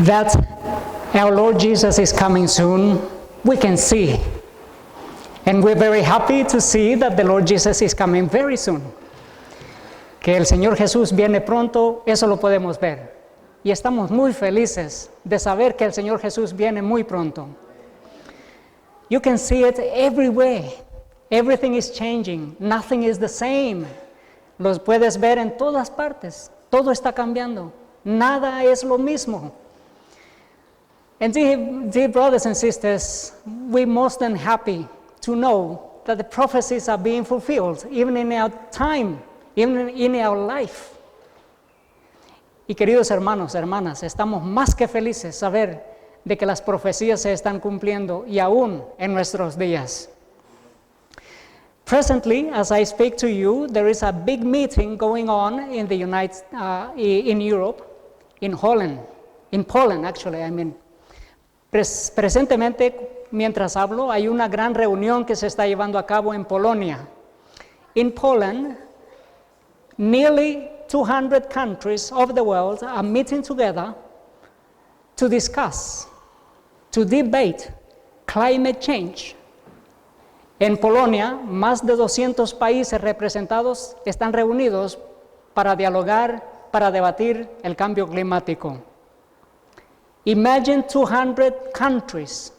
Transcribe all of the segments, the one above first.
that our Lord Jesus is coming soon, we can see. And we're very happy to see that the Lord Jesus is coming very soon. Que el Señor Jesús viene pronto, eso lo podemos ver. Y estamos muy felices de saber que el Señor Jesús viene muy pronto. You can see it everywhere. Everything is changing. Nothing is the same. Los puedes ver en todas partes. Todo está cambiando. Nada es lo mismo. And dear brothers and sisters, we're most than happy to know that the prophecies are being fulfilled, even in our time, even in our life. Y queridos hermanos, hermanas, estamos más que felices saber de que las profecías se están cumpliendo y aún en nuestros días. Presently, as I speak to you, there is a big meeting going on in the in Europe, in Holland, in Poland actually, I mean. Presentemente, mientras hablo, hay una gran reunión que se está llevando a cabo en Polonia. In Poland, nearly 200 countries of the world are meeting together to discuss, to debate climate change. En Polonia, más de 200 países representados están reunidos para dialogar, para debatir el cambio climático. Imagine 200 countries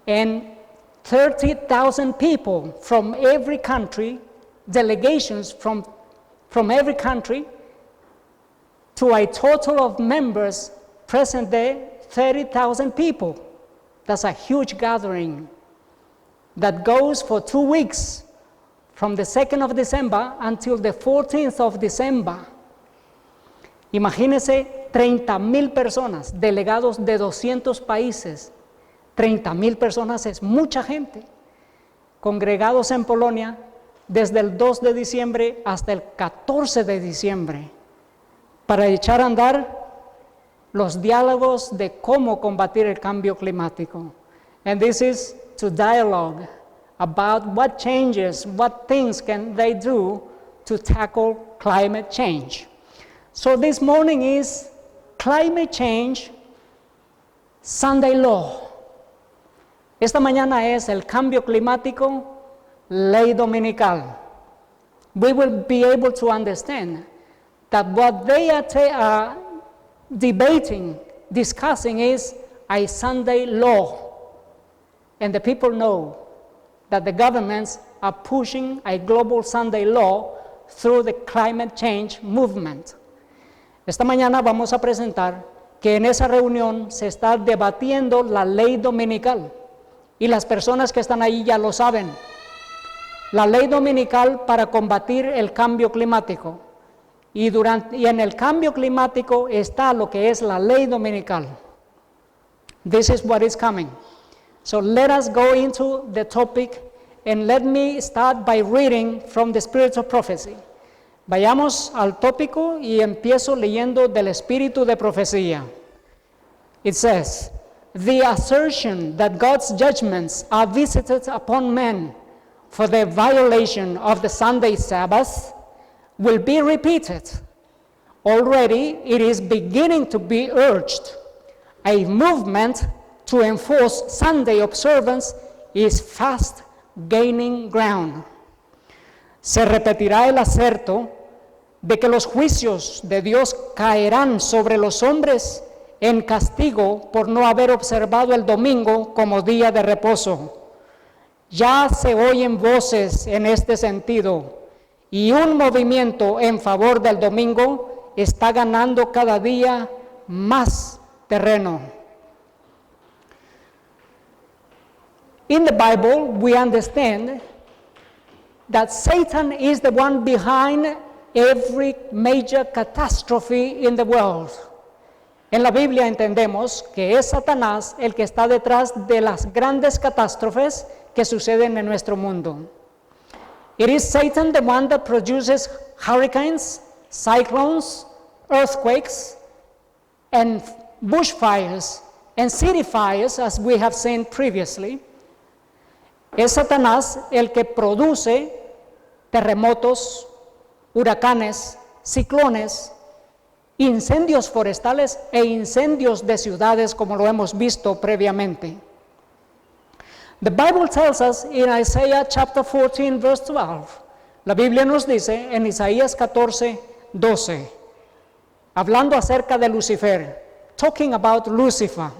and 30,000 people from every country, delegations from every country, to a total of members present there, 30,000 people. That's a huge gathering that goes for 2 weeks, from the 2nd of December until the 14th of December. Imagínense 30,000 personas, delegados de 200 países. 30,000 personas es mucha gente, congregados en Polonia desde el 2 de diciembre hasta el 14 de diciembre, para echar a andar los diálogos de cómo combatir el cambio climático. And this is to dialogue about what changes, what things can they do to tackle climate change. So this morning is Climate Change Sunday Law. Esta mañana es el cambio climático, ley dominical. We will be able to understand that what they are debating, discussing is a Sunday law. And the people know that the governments are pushing a global Sunday law through the climate change movement. Esta mañana vamos a presentar que en esa reunión se está debatiendo la ley dominical, y las personas que están ahí ya lo saben. La ley dominical para combatir el cambio climático. Y en el cambio climático está lo que es la ley dominical. This is what is coming. So let us go into the topic, and let me start by reading from the Spirit of Prophecy. Vayamos al tópico y empiezo leyendo del espíritu de profecía. It says, the assertion that God's judgments are visited upon men for their violation of the Sunday Sabbath will be repeated. Already it is beginning to be urged. A movement to enforce Sunday observance is fast gaining ground. Se repetirá el aserto de que los juicios de Dios caerán sobre los hombres en castigo por no haber observado el domingo como día de reposo. Ya se oyen voces en este sentido, y un movimiento en favor del domingo está ganando cada día más terreno. In the Bible, we understand that Satan is the one behind every major catastrophe in the world. En la Biblia entendemos que es Satanás el que está detrás de las grandes catástrofes que suceden en nuestro mundo. It is Satan the one that produces hurricanes, cyclones, earthquakes, and bushfires, and city fires, as we have seen previously. Es Satanás el que produce terremotos, huracanes, ciclones, incendios forestales e incendios de ciudades, como lo hemos visto previamente. The Bible tells us in Isaiah chapter 14, verse 12, la Biblia nos dice en Isaías 14, 12, hablando acerca de Lucifer, talking about Lucifer.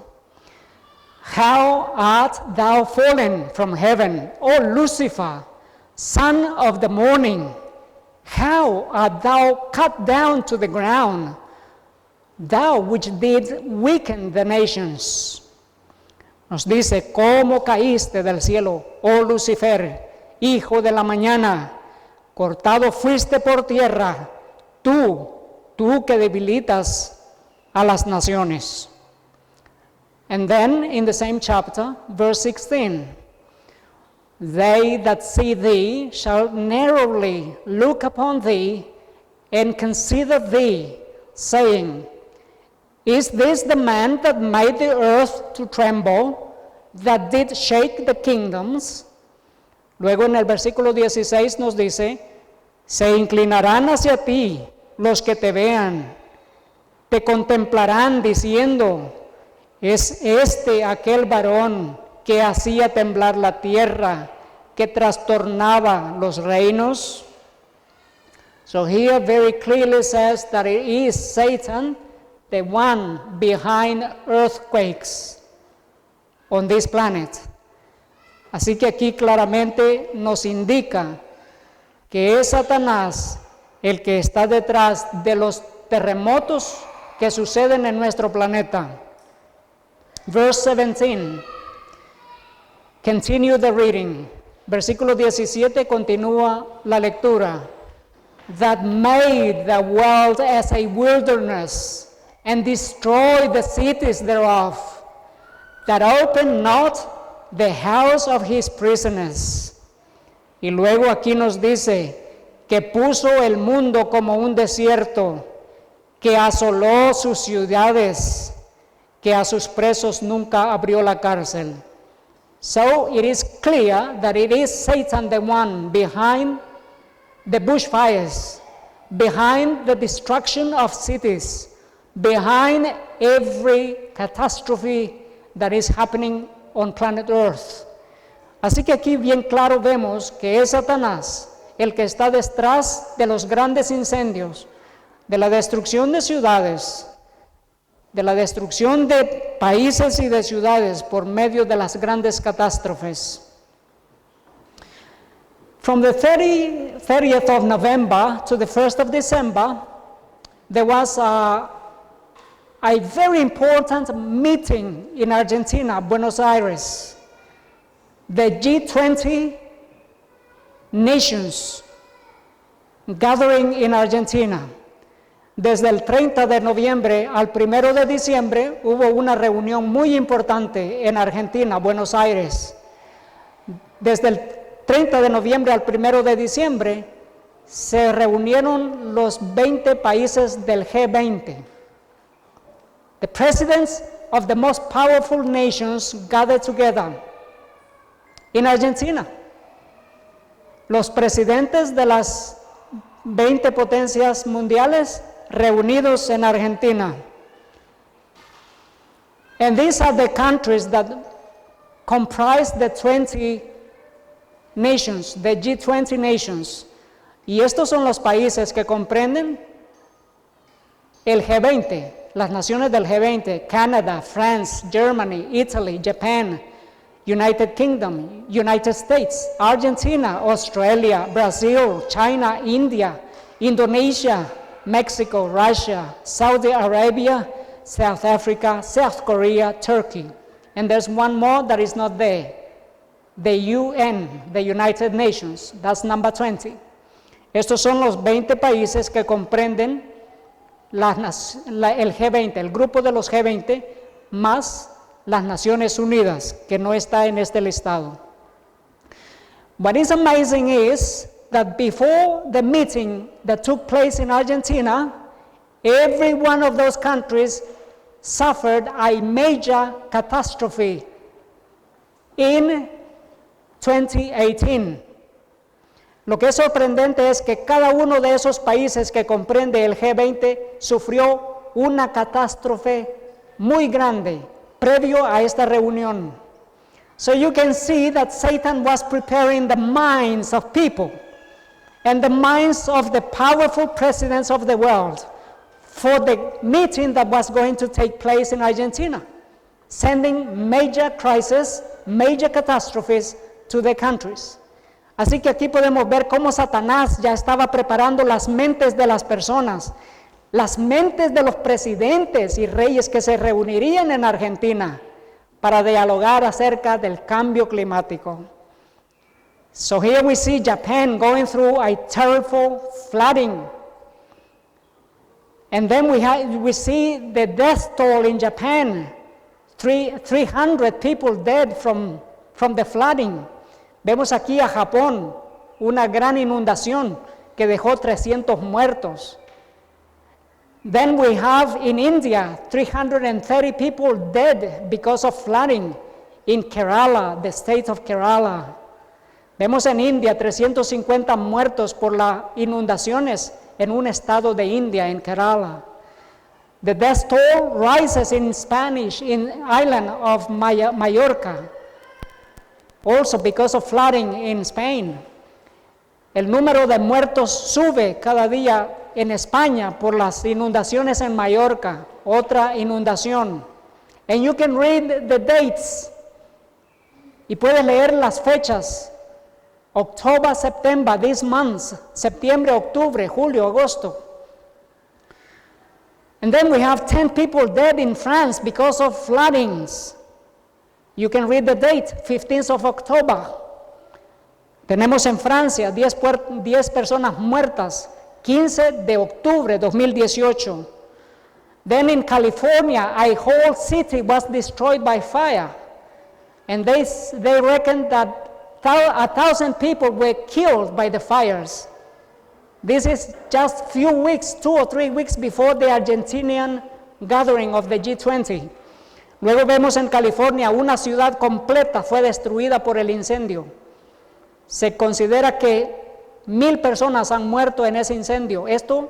How art thou fallen from heaven, O Lucifer, son of the morning? How art thou cut down to the ground, thou which did weaken the nations? Nos dice, ¿cómo caíste del cielo, oh Lucifer, hijo de la mañana? Cortado fuiste por tierra, tú que debilitas a las naciones. And then in the same chapter, verse 16, they that see thee shall narrowly look upon thee and consider thee, saying, is this the man that made the earth to tremble, that did shake the kingdoms? Luego en el versículo 16 nos dice, se inclinarán hacia ti los que te vean, te contemplarán diciendo, es este aquel varón que hacía temblar la tierra, que trastornaba los reinos. So here very clearly says that it is Satan, the one behind earthquakes on this planet. Así que aquí claramente nos indica que es Satanás el que está detrás de los terremotos que suceden en nuestro planeta. Verse 17, continue the reading. Versículo 17 continúa la lectura. That made the world as a wilderness and destroyed the cities thereof, that opened not the house of his prisoners. Y luego aquí nos dice que puso el mundo como un desierto, que asoló sus ciudades, que a sus presos nunca abrió la cárcel. So it is clear that it is Satan the one behind the bushfires, behind the destruction of cities, behind every catastrophe that is happening on planet Earth. Así que aquí bien claro vemos que es Satanás el que está detrás de los grandes incendios, de la destrucción de ciudades, de la destrucción de países y de ciudades por medio de las grandes catástrofes. From the 30th of November to the 1st of December, there was a very important meeting in Argentina, Buenos Aires. The G20 nations gathering in Argentina. Desde el 30 de noviembre al 1 de diciembre hubo una reunión muy importante en Argentina, Buenos Aires. Desde el 30 de noviembre al 1 de diciembre se reunieron los 20 países del G20. The presidents of the most powerful nations gathered together in Argentina. Los presidentes de las 20 potencias mundiales reunidos en Argentina. And these are the countries that comprise the 20 nations, the G20 nations. Y estos son los países que comprenden el G20, las naciones del G20, Canada, France, Germany, Italy, Japan, United Kingdom, United States, Argentina, Australia, Brazil, China, India, Indonesia, Mexico, Russia, Saudi Arabia, South Africa, South Korea, Turkey. And there's one more that is not there. The UN, the United Nations, that's number 20. Estos son los 20 países que comprenden el G20, el grupo de los G20, más las Naciones Unidas, que no está en este listado. What is amazing is that before the meeting that took place in Argentina, every one of those countries suffered a major catastrophe in 2018. Lo que es sorprendente es que cada uno de esos países que comprende el G20 sufrió una catástrofe muy grande previo a esta reunión. So you can see that Satan was preparing the minds of people and the minds of the powerful presidents of the world for the meeting that was going to take place in Argentina, sending major crises, major catastrophes to the countries. Así que aquí podemos ver cómo Satanás ya estaba preparando las mentes de las personas, las mentes de los presidentes y reyes que se reunirían en Argentina para dialogar acerca del cambio climático. So here we see Japan going through a terrible flooding. And then we see the death toll in Japan, 300 people dead from the flooding. Vemos aquí a Japón, una gran inundación que dejó 300 muertos. Then we have in India 330 people dead because of flooding in Kerala, the state of Kerala. Vemos en India 350 muertos por las inundaciones en un estado de India, en Kerala. The death toll rises in Spanish in island of Mallorca, also because of flooding in Spain. El número de muertos sube cada día en España por las inundaciones en Mallorca, otra inundación. And you can read the dates, y puedes leer las fechas. October, September, these months, septiembre, octubre, julio, agosto. And then we have 10 people dead in France because of floodings. You can read the date, 15th of October. Tenemos en Francia 10 personas muertas, 15 de octubre 2018. Then in California, a whole city was destroyed by fire. And they reckon that 1,000 people were killed by the fires. This is just few weeks, 2 or 3 weeks before the Argentinian gathering of the G20. Luego vemos en California una ciudad completa fue destruida por el incendio. Se considera que 1,000 personas han muerto en ese incendio. Esto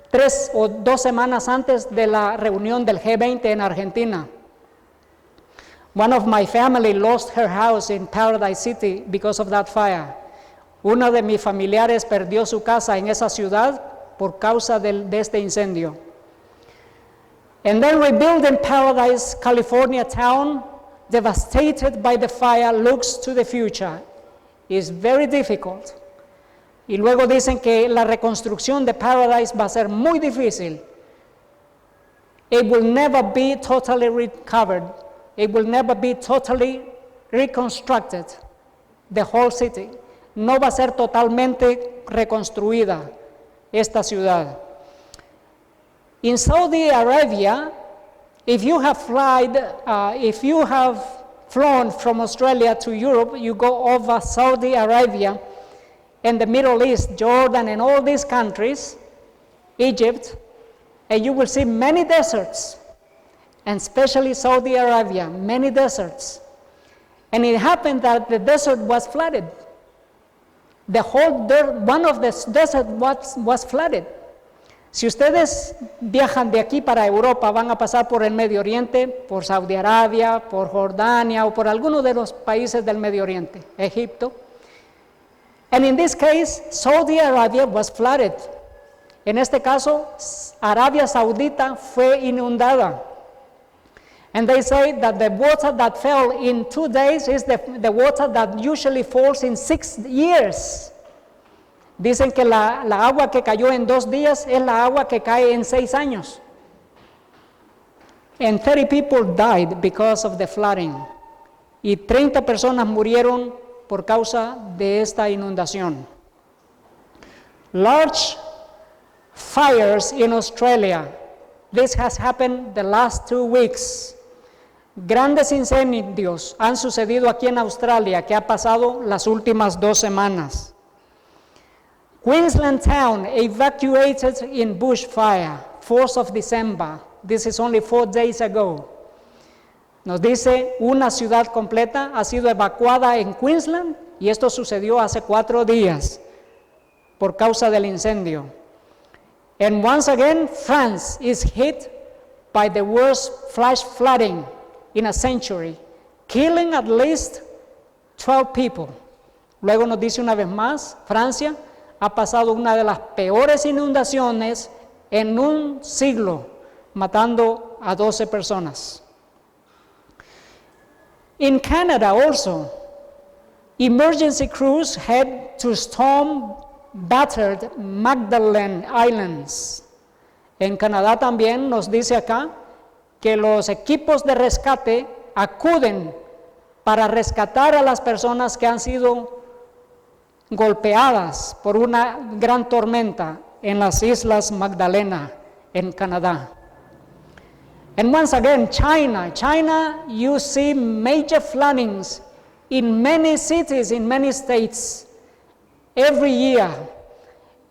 3 o 2 semanas antes de la reunión del G20 en Argentina. One of my family lost her house in Paradise City because of that fire. Una de mis familiares perdió su casa en esa ciudad por causa de este incendio. And then rebuilding Paradise, California town, devastated by the fire, looks to the future. It's very difficult. Y luego dicen que la reconstrucción de Paradise va a ser muy difícil. It will never be totally recovered. It will never be totally reconstructed, the whole city. No va a ser totalmente reconstruida esta ciudad. In Saudi Arabia, if you have flown from Australia to Europe, you go over Saudi Arabia and the Middle East, Jordan and all these countries, Egypt, and you will see many deserts. And especially Saudi Arabia, many deserts. And it happened that the desert was flooded. One of the desert was flooded. Si ustedes viajan de aquí para Europa, van a pasar por el Medio Oriente, por Saudi Arabia, por Jordania o por alguno de los países del Medio Oriente, Egipto. And in this case, Saudi Arabia was flooded. En este caso, Arabia Saudita fue inundada. And they say that the water that fell in 2 days is the water that usually falls in 6 years. Dicen que la agua que cayó en 2 días es la agua que cae en 6 años. And 30 people died because of the flooding. Y 30 personas murieron por causa de esta inundación. Large fires in Australia. This has happened the last 2 weeks. Grandes incendios han sucedido aquí en Australia, que ha pasado las últimas 2 semanas. Queensland town evacuated in bushfire, 4th of December. This is only 4 days ago. Nos dice, una ciudad completa ha sido evacuada en Queensland, y esto sucedió hace 4 días. por causa del incendio. And once again, France is hit by the worst flash flooding in a century, killing at least 12 people. Luego nos dice una vez más, Francia ha pasado una de las peores inundaciones en un siglo, matando a 12 personas. In Canada also, emergency crews head to storm-battered Magdalene Islands. En Canadá también nos dice acá que los equipos de rescate acuden para rescatar a las personas que han sido golpeadas por una gran tormenta en las Islas Magdalena, en Canadá. And once again, China, you see major floodings in many cities, in many states, every year.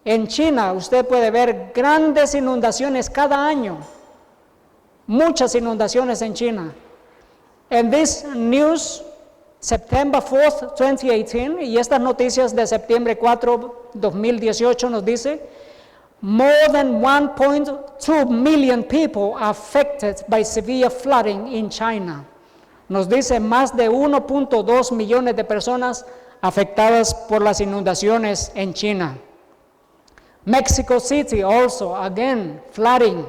En China usted puede ver grandes inundaciones cada año, muchas inundaciones en China. And this news, September 4th, 2018, y estas noticias de septiembre 4, 2018 nos dice, more than 1.2 million people are affected by severe flooding in China. Nos dice más de 1.2 millones de personas afectadas por las inundaciones en China. Mexico City also, again, flooding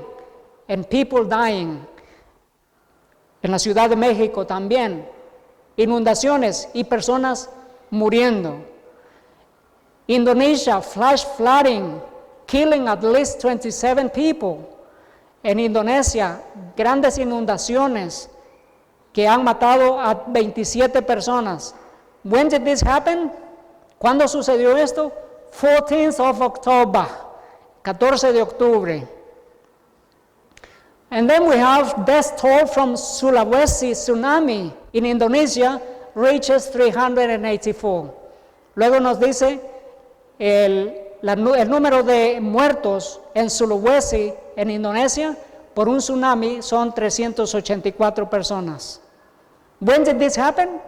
and people dying. En la Ciudad de México también, inundaciones y personas muriendo. Indonesia, flash flooding, killing at least 27 people. En Indonesia, grandes inundaciones que han matado a 27 personas. When did this happen? ¿Cuándo sucedió esto? 14th of October, 14 de octubre. And then we have death toll from Sulawesi tsunami in Indonesia reaches 384. Luego nos dice el número de muertos en Sulawesi, en Indonesia, por un tsunami son 384 personas. When did this happen?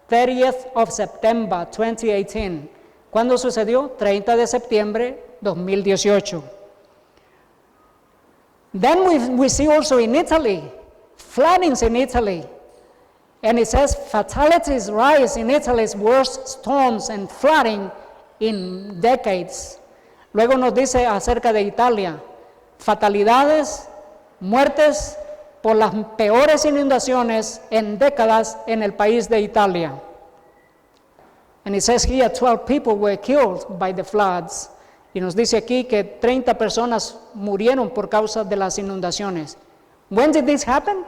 30th of September 2018. ¿Cuándo sucedió? 30 de septiembre 2018. Then we see also in Italy, floodings in Italy. And it says fatalities rise in Italy's worst storms and flooding in decades. Luego nos dice acerca de Italia, fatalidades, muertes por las peores inundaciones en décadas en el país de Italia. And it says here 12 people were killed by the floods. Y nos dice aquí que 30 personas murieron por causa de las inundaciones. When did this happen?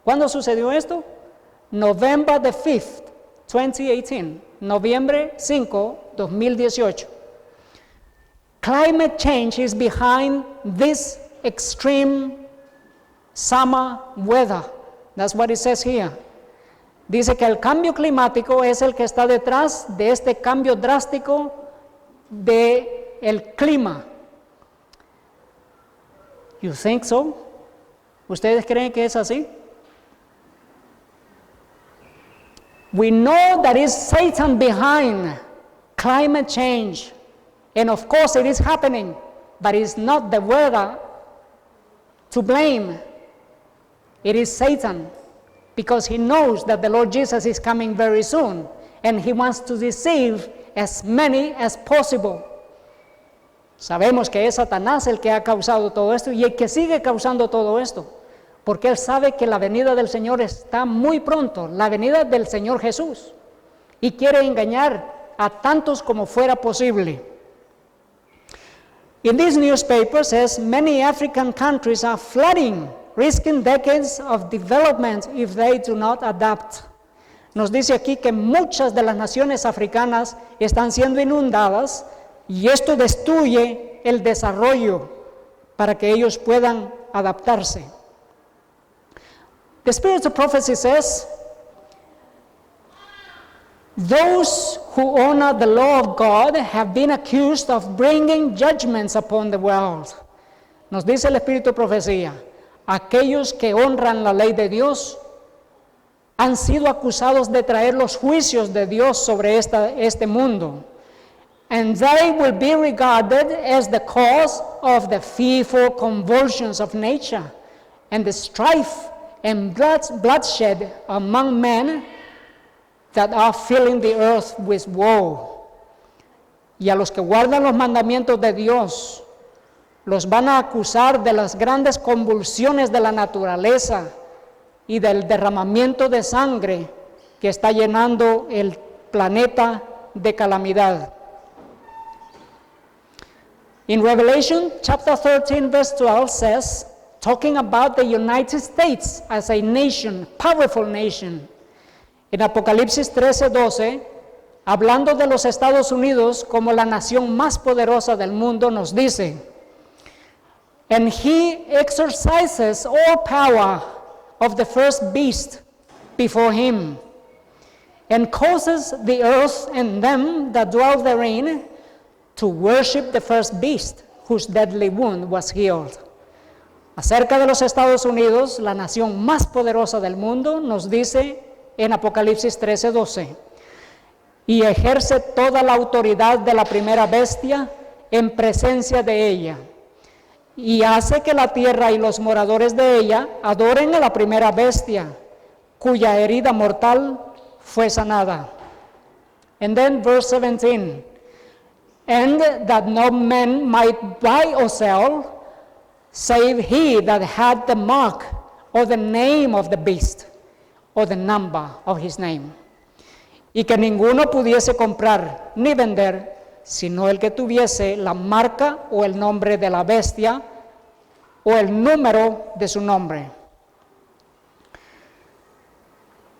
¿Cuándo sucedió esto? November the 5th, 2018. Noviembre 5, 2018. Climate change is behind this extreme summer weather. That's what it says here. Dice que el cambio climático es el que está detrás de este cambio drástico del clima. You think so? ¿Ustedes creen que es así? We know that it's Satan behind climate change. And of course it is happening, but it's not the weather to blame. It is Satan, because he knows that the Lord Jesus is coming very soon, and he wants to deceive as many as possible. Sabemos que es Satanás el que ha causado todo esto y el que sigue causando todo esto, porque él sabe que la venida del Señor está muy pronto, la venida del Señor Jesús, y quiere engañar a tantos como fuera posible. In this newspaper says many African countries are flooding, risking decades of development if they do not adapt. Nos dice aquí que muchas de las naciones africanas están siendo inundadas y esto destruye el desarrollo para que ellos puedan adaptarse. The spirit of prophecy says, those who honor the law of God have been accused of bringing judgments upon the world. Nos dice el espíritu de profecía, aquellos que honran la ley de Dios han sido acusados de traer los juicios de Dios sobre este mundo. and they will be regarded as the cause of the fearful convulsions of nature and the strife and bloodshed among men that are filling the earth with woe. Y a los que guardan los mandamientos de Dios, los van a acusar de las grandes convulsiones de la naturaleza y del derramamiento de sangre que está llenando el planeta de calamidad. In Revelation chapter 13 verse 12 says, talking about the United States as a nation, powerful nation. En Apocalipsis 13:12, hablando de los Estados Unidos como la nación más poderosa del mundo, nos dice, and he exercises all power of the first beast before him, and causes the earth and them that dwell therein to worship the first beast, whose deadly wound was healed. Acerca de los Estados Unidos, la nación más poderosa del mundo, nos dice en Apocalipsis 13:12, y ejerce toda la autoridad de la primera bestia en presencia de ella, y hace que la tierra y los moradores de ella adoren a la primera bestia, cuya herida mortal fue sanada. And then verse 17, and that no man might buy or sell, save he that had the mark or the name of the beast, or the number of his name. Y que ninguno pudiese comprar ni vender, sino el que tuviese la marca o el nombre de la bestia, o el número de su nombre.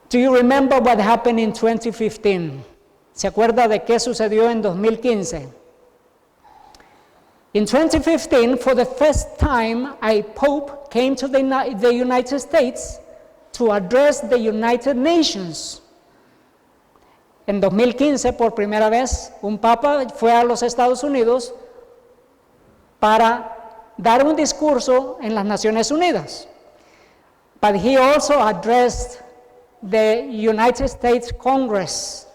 Do you remember what happened in 2015? ¿Se acuerda de qué sucedió en 2015? In 2015, for the first time, a pope came to the United States to address the United Nations. En 2015, por primera vez, un papa fue a los Estados Unidos para dar un discurso en las Naciones Unidas. But he also addressed the United States Congress.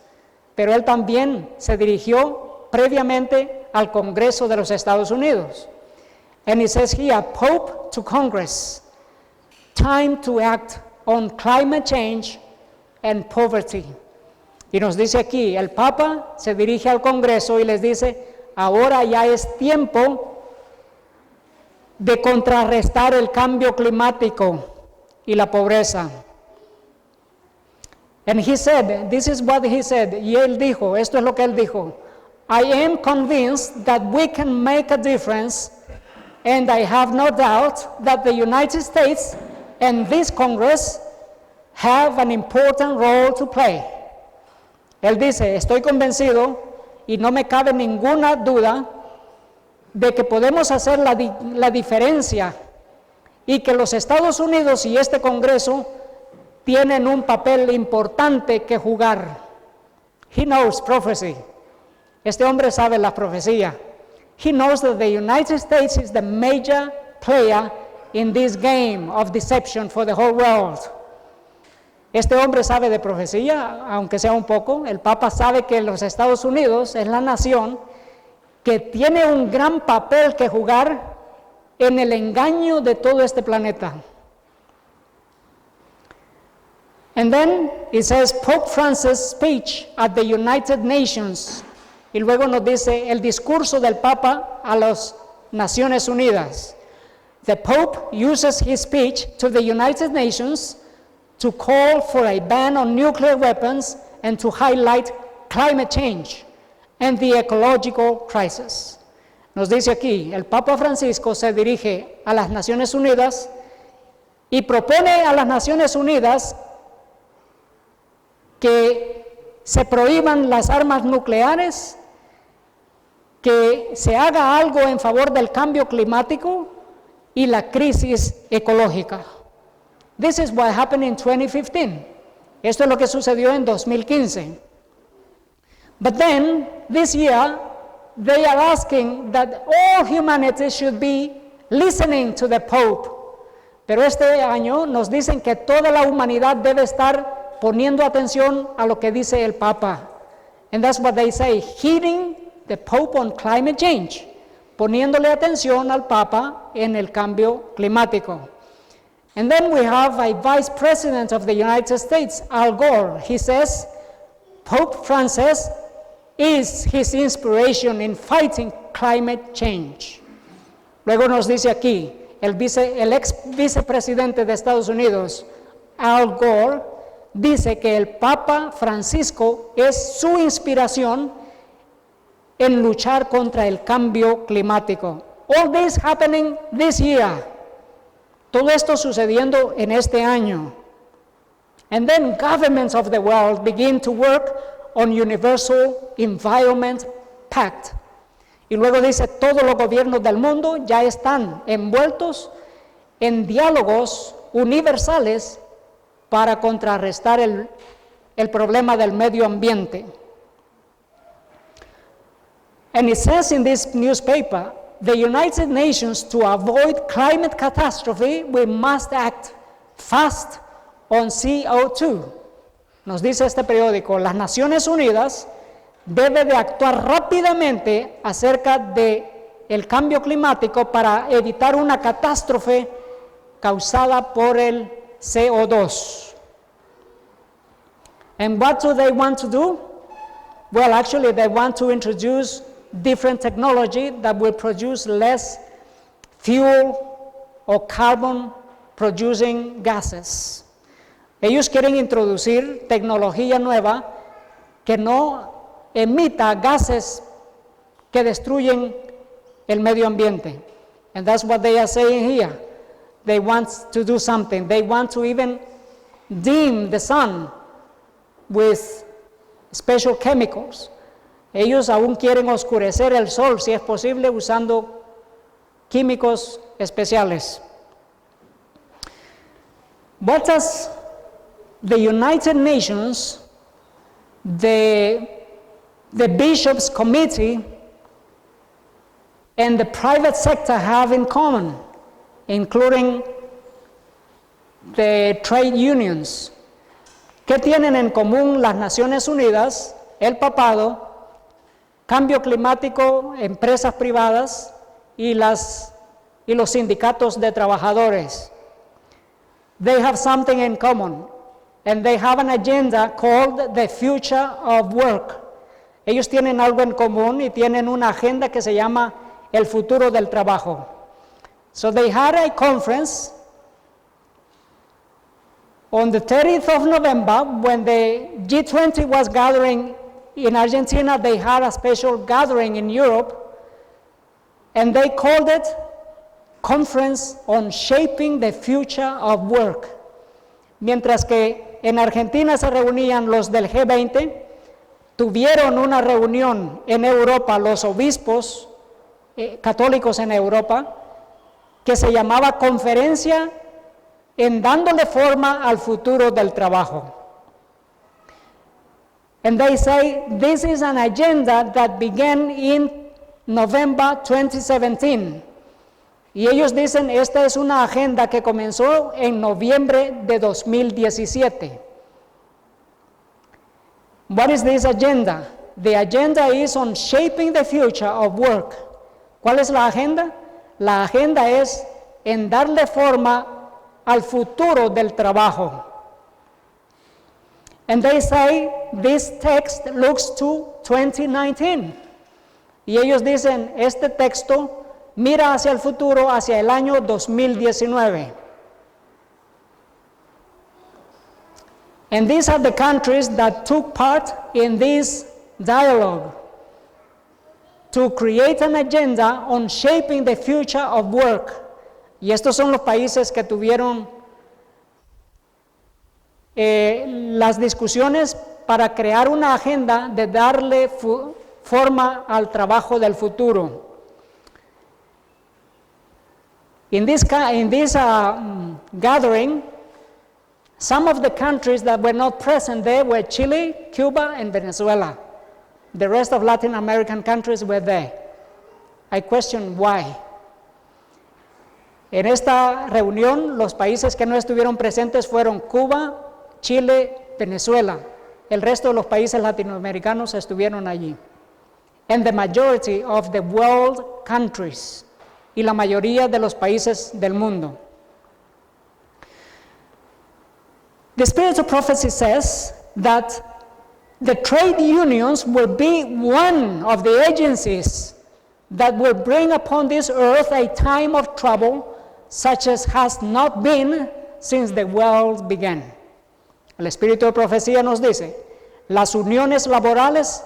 Pero él también se dirigió previamente al Congreso de los Estados Unidos. And it says here, Pope to Congress, time to act on climate change and poverty. Y nos dice aquí, el Papa se dirige al Congreso y les dice, ahora ya es tiempo de contrarrestar el cambio climático y la pobreza. And he said, this is what he said, y él dijo, esto es lo que él dijo, I am convinced that we can make a difference, and I have no doubt that the United States and this Congress have an important role to play. Él dice, estoy convencido y no me cabe ninguna duda de que podemos hacer la diferencia y que los Estados Unidos y este Congreso tienen un papel importante que jugar. He knows prophecy. Este hombre sabe la profecía. He knows that the United States is the major player in this game of deception for the whole world. Este hombre sabe de profecía, aunque sea un poco. El Papa sabe que los Estados Unidos es la nación que tiene un gran papel que jugar en el engaño de todo este planeta. And then it says Pope Francis' speech at the United Nations. Y luego nos dice el discurso del Papa a las Naciones Unidas. The Pope uses his speech to the United Nations to call for a ban on nuclear weapons and to highlight climate change and the ecological crisis. Nos dice aquí, el Papa Francisco se dirige a las Naciones Unidas y propone a las Naciones Unidas que se prohíban las armas nucleares, que se haga algo en favor del cambio climático y la crisis ecológica. This is what happened in 2015. Esto es lo que sucedió en 2015. But then, this year, they are asking that all humanity should be listening to the Pope. Pero este año nos dicen que toda la humanidad debe estar poniendo atención a lo que dice el Papa. And that's what they say, heeding the Pope on climate change, poniéndole atención al Papa en el cambio climático. And then we have a Vice President of the United States, Al Gore. He says, Pope Francis is his inspiration in fighting climate change. Luego nos dice aquí, el ex vicepresidente de Estados Unidos, Al Gore, dice que el Papa Francisco es su inspiración en luchar contra el cambio climático. All this happening this year. Todo esto sucediendo en este año. And then governments of the world begin to work on Universal Environment Pact. Y luego dice, todos los gobiernos del mundo ya están envueltos en diálogos universales para contrarrestar el problema del medio ambiente. And it says in this newspaper, the United Nations, to avoid climate catastrophe, we must act fast on CO2. Nos dice este periódico, las Naciones Unidas debe de actuar rápidamente acerca del cambio climático para evitar una catástrofe causada por el CO2. And what do they want to do? Well, actually, they want to introduce different technology that will produce less fuel or carbon producing gases. Ellos quieren introducir tecnología nueva que no emita gases que destruyen el medio ambiente. And that's what they are saying here. They want to do something. They want to even dim the sun with special chemicals. Ellos aún quieren oscurecer el sol, si es posible, usando químicos especiales. What does the United Nations, the Bishops' Committee, and the private sector have in common, including the trade unions? ¿Qué tienen en común las Naciones Unidas, el papado, cambio climático, empresas privadas y los sindicatos de trabajadores? They have something in common, and they have an agenda called the future of work. Ellos tienen algo en común y tienen una agenda que se llama el futuro del trabajo. So they had a conference on the 30th of November, when the G20 was gathering in Argentina. They had a special gathering in Europe, and they called it Conference on Shaping the Future of Work. Mientras que en Argentina se reunían los del G20, tuvieron una reunión en Europa, los obispos católicos en Europa, que se llamaba Conferencia en dándole forma al futuro del trabajo. And they say this is an agenda that began in November 2017. Y ellos dicen, esta es una agenda que comenzó en noviembre de 2017. What is this agenda? The agenda is on shaping the future of work. ¿Cuál es la agenda? La agenda es en darle forma al futuro del trabajo. And they say this text looks to 2019. Y ellos dicen, este texto mira hacia el futuro, hacia el año 2019. And these are the countries that took part in this dialogue to create an agenda on shaping the future of work. Y estos son los países que tuvieron las discusiones para crear una agenda de darle forma al trabajo del futuro. In this gathering, some of the countries that were not present there were Chile, Cuba, and Venezuela. The rest of Latin American countries were there. I question why. En esta reunión, los países que no estuvieron presentes fueron Cuba, Chile, Venezuela. El resto de los países latinoamericanos estuvieron allí. and the majority of the world countries, y la mayoría de los países del mundo. The spirit of prophecy says that the trade unions will be one of the agencies that will bring upon this earth a time of trouble such as has not been since the world began. El espíritu de profecía nos dice, las uniones laborales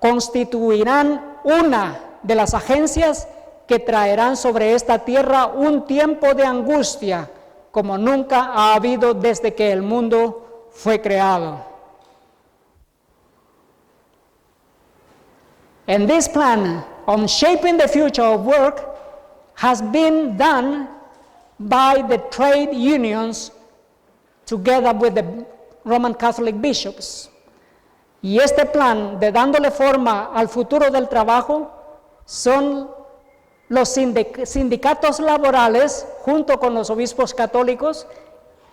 constituirán una de las agencias que traerán sobre esta tierra un tiempo de angustia como nunca ha habido desde que el mundo fue creado. And this plan on shaping the future of work has been done by the trade unions together with the Roman Catholic bishops. Y este plan de dándole forma al futuro del trabajo son los sindicatos laborales junto con los obispos católicos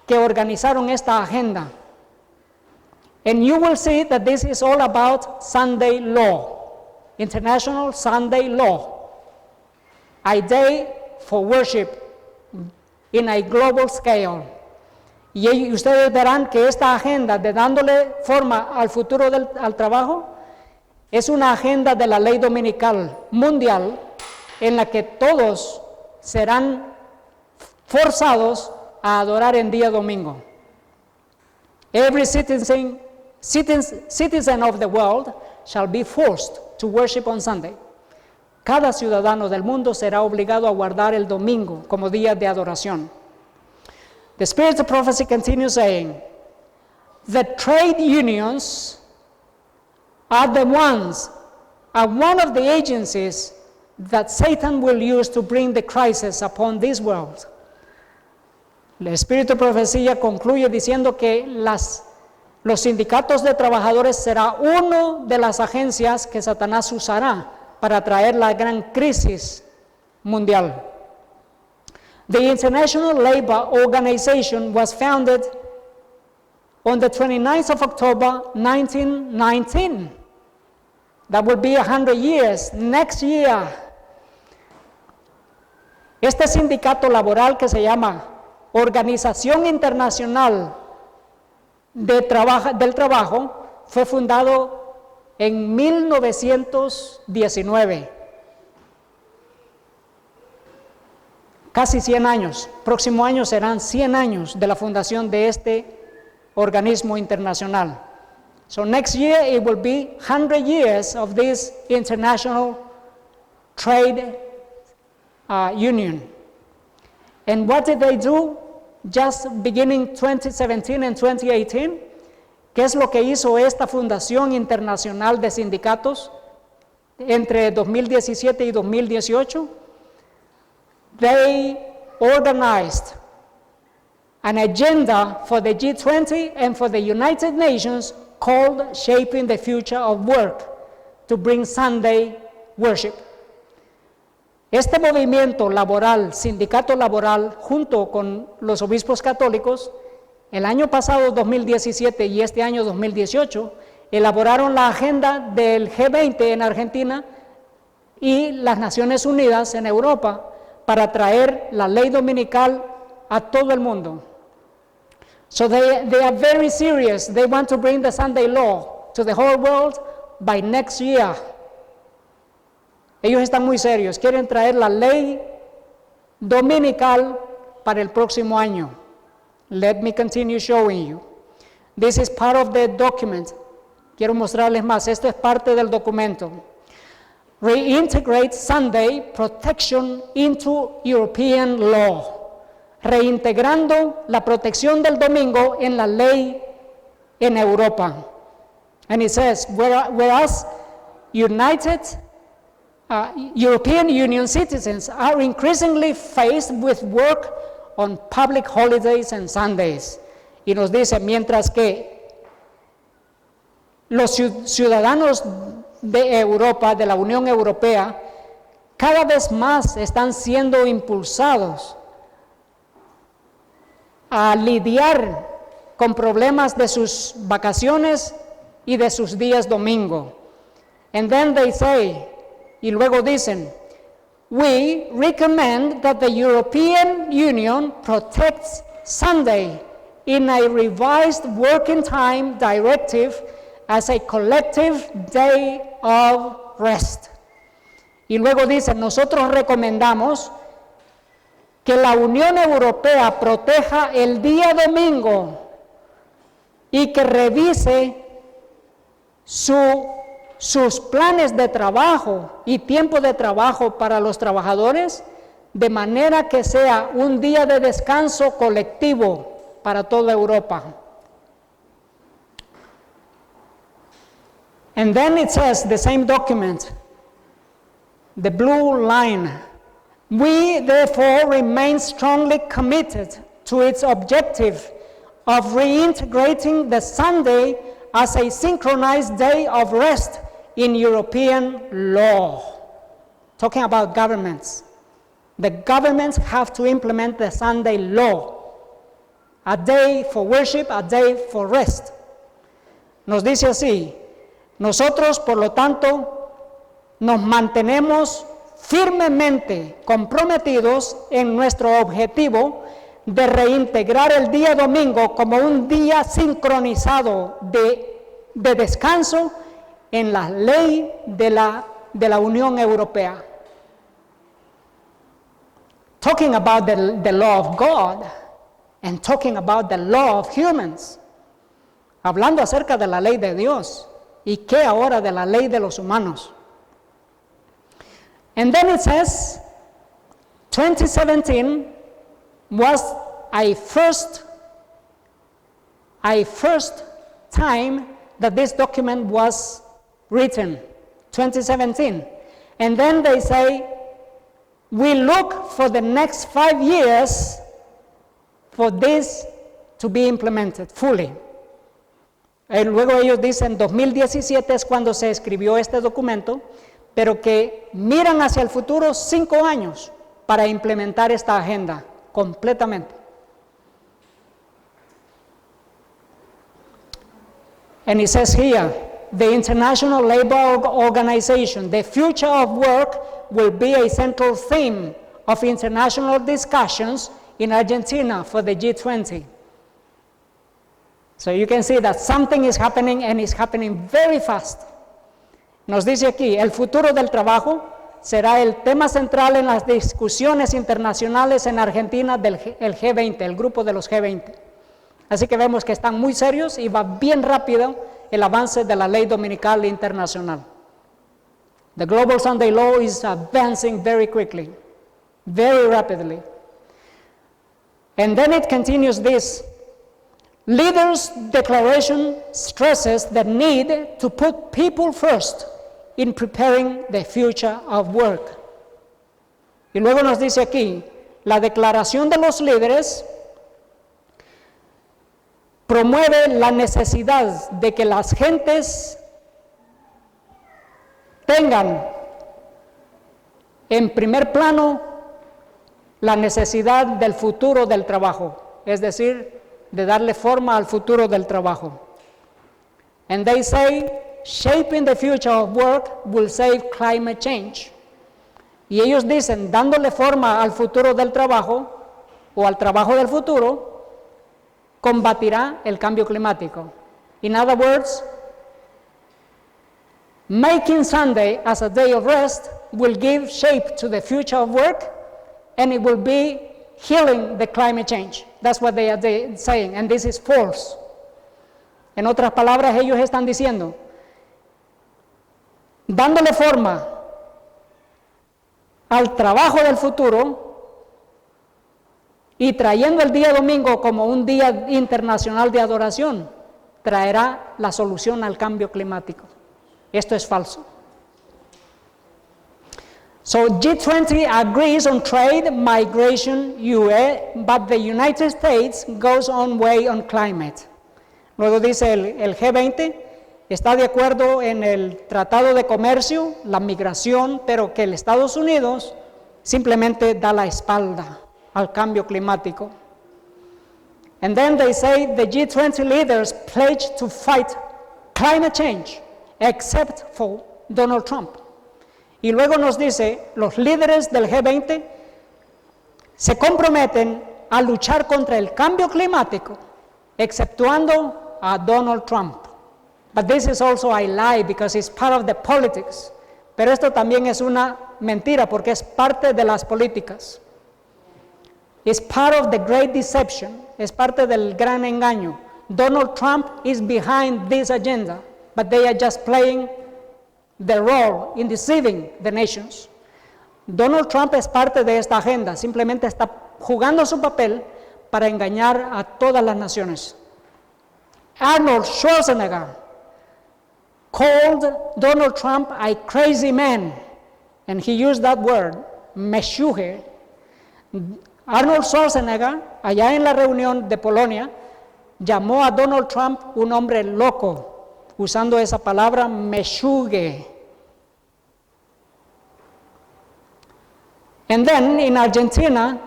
que organizaron esta agenda. And you will see that this is all about Sunday law, International Sunday Law, a day for worship in a global scale. Y ustedes verán que esta agenda de dándole forma al futuro al trabajo es una agenda de la ley dominical mundial en la que todos serán forzados a adorar en día domingo. Every citizen of the world shall be forced to worship on Sunday. Cada ciudadano del mundo será obligado a guardar el domingo como día de adoración. The spirit of prophecy continues saying, the trade unions are one of the agencies that Satan will use to bring the crisis upon this world. El espíritu de profecía concluye diciendo que los sindicatos de trabajadores será una de las agencias que Satanás usará para traer la gran crisis mundial. The International Labour Organization was founded on the 29th of October 1919. That will be 100 years next year. Este sindicato laboral que se llama Organización Internacional del Trabajo fue fundado en 1919. Casi 100 años. Próximo año serán 100 años de la fundación de este organismo internacional. So next year it will be 100 years of this international trade union. And what did they do just beginning 2017 and 2018? ¿Qué es lo que hizo esta fundación internacional de sindicatos entre 2017 y 2018? They organized an agenda for the G20 and for the United Nations called Shaping the Future of Work to bring Sunday worship. Este movimiento laboral, sindicato laboral, junto con los obispos católicos, el año pasado 2017 y este año 2018, elaboraron la agenda del G20 en Argentina y las Naciones Unidas en Europa para traer la ley dominical a todo el mundo. So they are very serious. They want to bring the Sunday law to the whole world by next year. Ellos están muy serios. Quieren traer la ley dominical para el próximo año. Let me continue showing you. This is part of the document. Quiero mostrarles más. Esto es parte del documento. Reintegrate Sunday protection into European law. Reintegrando la protección del domingo en la ley en Europa. And it says, whereas European Union citizens are increasingly faced with work on public holidays and Sundays. Y nos dice, mientras que los ciudadanos de Europa, de la Unión Europea, cada vez más están siendo impulsados a lidiar con problemas de sus vacaciones y de sus días domingo. And then they say, y luego dicen, we recommend that the European Union protects Sunday in a revised working time directive as a collective day of rest. Y luego dicen, nosotros recomendamos que la Unión Europea proteja el día domingo y que revise sus planes de trabajo y tiempo de trabajo para los trabajadores, de manera que sea un día de descanso colectivo para toda Europa. And then it says, the same document, the blue line, we therefore remain strongly committed to its objective of reintegrating the Sunday as a synchronized day of rest in European law. Talking about governments. The governments have to implement the Sunday law. A day for worship, a day for rest. Nos dice así, nosotros por lo tanto nos mantenemos firmemente comprometidos en nuestro objetivo de reintegrar el día domingo como un día sincronizado de descanso en la ley de la Unión Europea. Talking about the law of God and talking about the law of humans. Hablando acerca de la ley de Dios y qué ahora de la ley de los humanos. And then it says, 2017 was a first time that this document was written, 2017. And then they say, we look for the next 5 years for this to be implemented fully. Y luego ellos dicen, 2017 es cuando se escribió este documento, pero que miran hacia el futuro 5 años para implementar esta agenda completamente. And it says here, the International Labour Organization, the future of work will be a central theme of international discussions in Argentina for the G20. So you can see that something is happening and it's happening very fast. Nos dice aquí, el futuro del trabajo será el tema central en las discusiones internacionales en Argentina del G20, el grupo de los G20. Así que vemos que están muy serios y va bien rápido el avance de la ley dominical internacional. The Global Sunday Law is advancing very quickly, very rapidly. And then it continues this. Leaders' declaration stresses the need to put people first in preparing the future of work. Y luego nos dice aquí, la declaración de los líderes promueve la necesidad de que las gentes tengan en primer plano la necesidad del futuro del trabajo, es decir, de darle forma al futuro del trabajo. And they say, shaping the future of work will save climate change. Y ellos dicen, dándole forma al futuro del trabajo, o al trabajo del futuro, combatirá el cambio climático. In other words, making Sunday as a day of rest will give shape to the future of work, and it will be healing the climate change. That's what they are saying, and this is false. En otras palabras, ellos están diciendo, dándole forma al trabajo del futuro y trayendo el día domingo como un día internacional de adoración, traerá la solución al cambio climático. Esto es falso. So G20 agrees on trade, migration, but the United States goes on way on climate. Luego dice el G20 está de acuerdo en el tratado de comercio, la migración, pero que el Estados Unidos simplemente da la espalda al cambio climático. And then they say the G20 leaders pledge to fight climate change, except for Donald Trump. Y luego nos dice, los líderes del G20 se comprometen a luchar contra el cambio climático, exceptuando a Donald Trump. But this is also a lie because it's part of the politics. Pero esto también es una mentira porque es parte de las políticas. It's part of the great deception. Es parte del gran engaño. Donald Trump is behind this agenda, but they are just playing the role in deceiving the nations. Donald Trump es parte de esta agenda, simplemente está jugando su papel para engañar a todas las naciones. Arnold Schwarzenegger called Donald Trump a crazy man, and he used that word, meshuge. Arnold Schwarzenegger, allá en la reunión de Polonia, llamó a Donald Trump un hombre loco, usando esa palabra meshuge. And then in Argentina,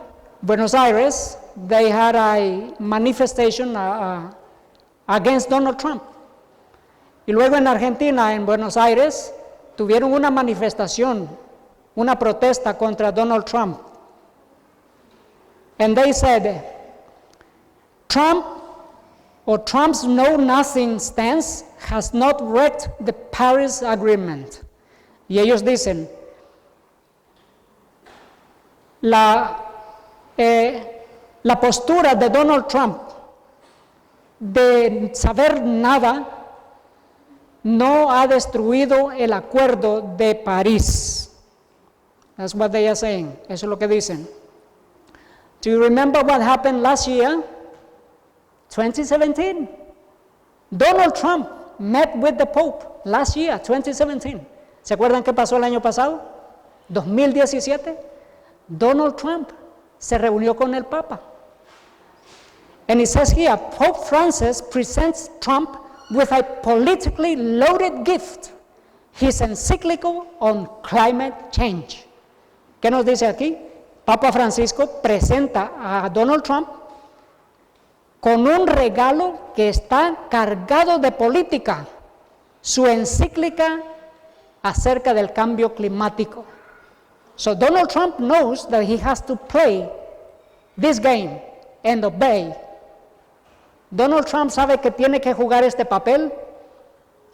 Buenos Aires, they had a manifestation against Donald Trump. Y luego en Argentina, en Buenos Aires, tuvieron una manifestación, una protesta contra Donald Trump. And they said, Trump's know-nothing stance has not wrecked the Paris Agreement. Y ellos dicen, la postura de Donald Trump de saber nada no ha destruido el acuerdo de París. That's what they are saying. Eso es lo que dicen. Do you remember what happened last year? 2017. Donald Trump met with the Pope last year, 2017. ¿Se acuerdan qué pasó el año pasado? 2017. Donald Trump se reunió con el Papa. And it says here, Pope Francis presents Trump with a politically loaded gift, his encyclical on climate change. ¿Qué nos dice aquí? Papa Francisco presenta a Donald Trump con un regalo que está cargado de política, su encíclica acerca del cambio climático. So Donald Trump knows that he has to play this game and obey. Donald Trump sabe que tiene que jugar este papel,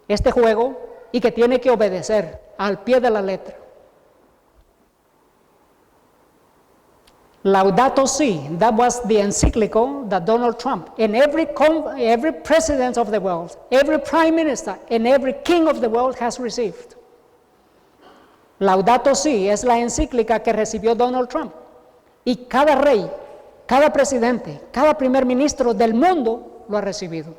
este juego, y que tiene que obedecer al pie de la letra. Laudato Si, that was the encyclical that Donald Trump, and every president of the world, every prime minister, and every king of the world has received. Laudato Si es la encíclica que recibió Donald Trump. Y cada rey, cada presidente, cada primer ministro del mundo lo ha recibido.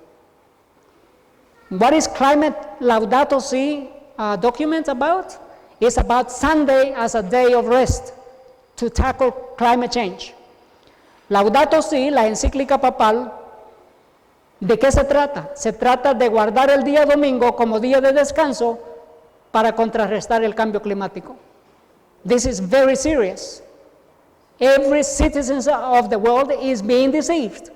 What is Climate Laudato Si document about? It's about Sunday as a day of rest to tackle climate change. Laudato Si, la encíclica papal, ¿de qué se trata? Se trata de guardar el día domingo como día de descanso para contrarrestar el cambio climático. This is very serious. Every citizen of the world is being deceived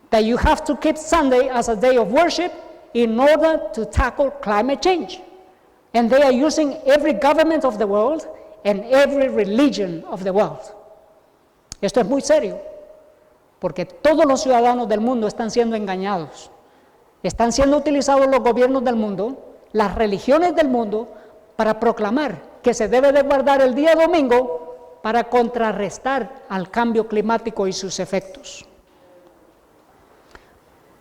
that you have to keep Sunday as a day of worship in order to tackle climate change. And they are using every government of the world and every religion of the world. Esto es muy serio, porque todos los ciudadanos del mundo están siendo engañados. Están siendo utilizados los gobiernos del mundo, las religiones del mundo, para proclamar que se debe de guardar el día domingo para contrarrestar al cambio climático y sus efectos.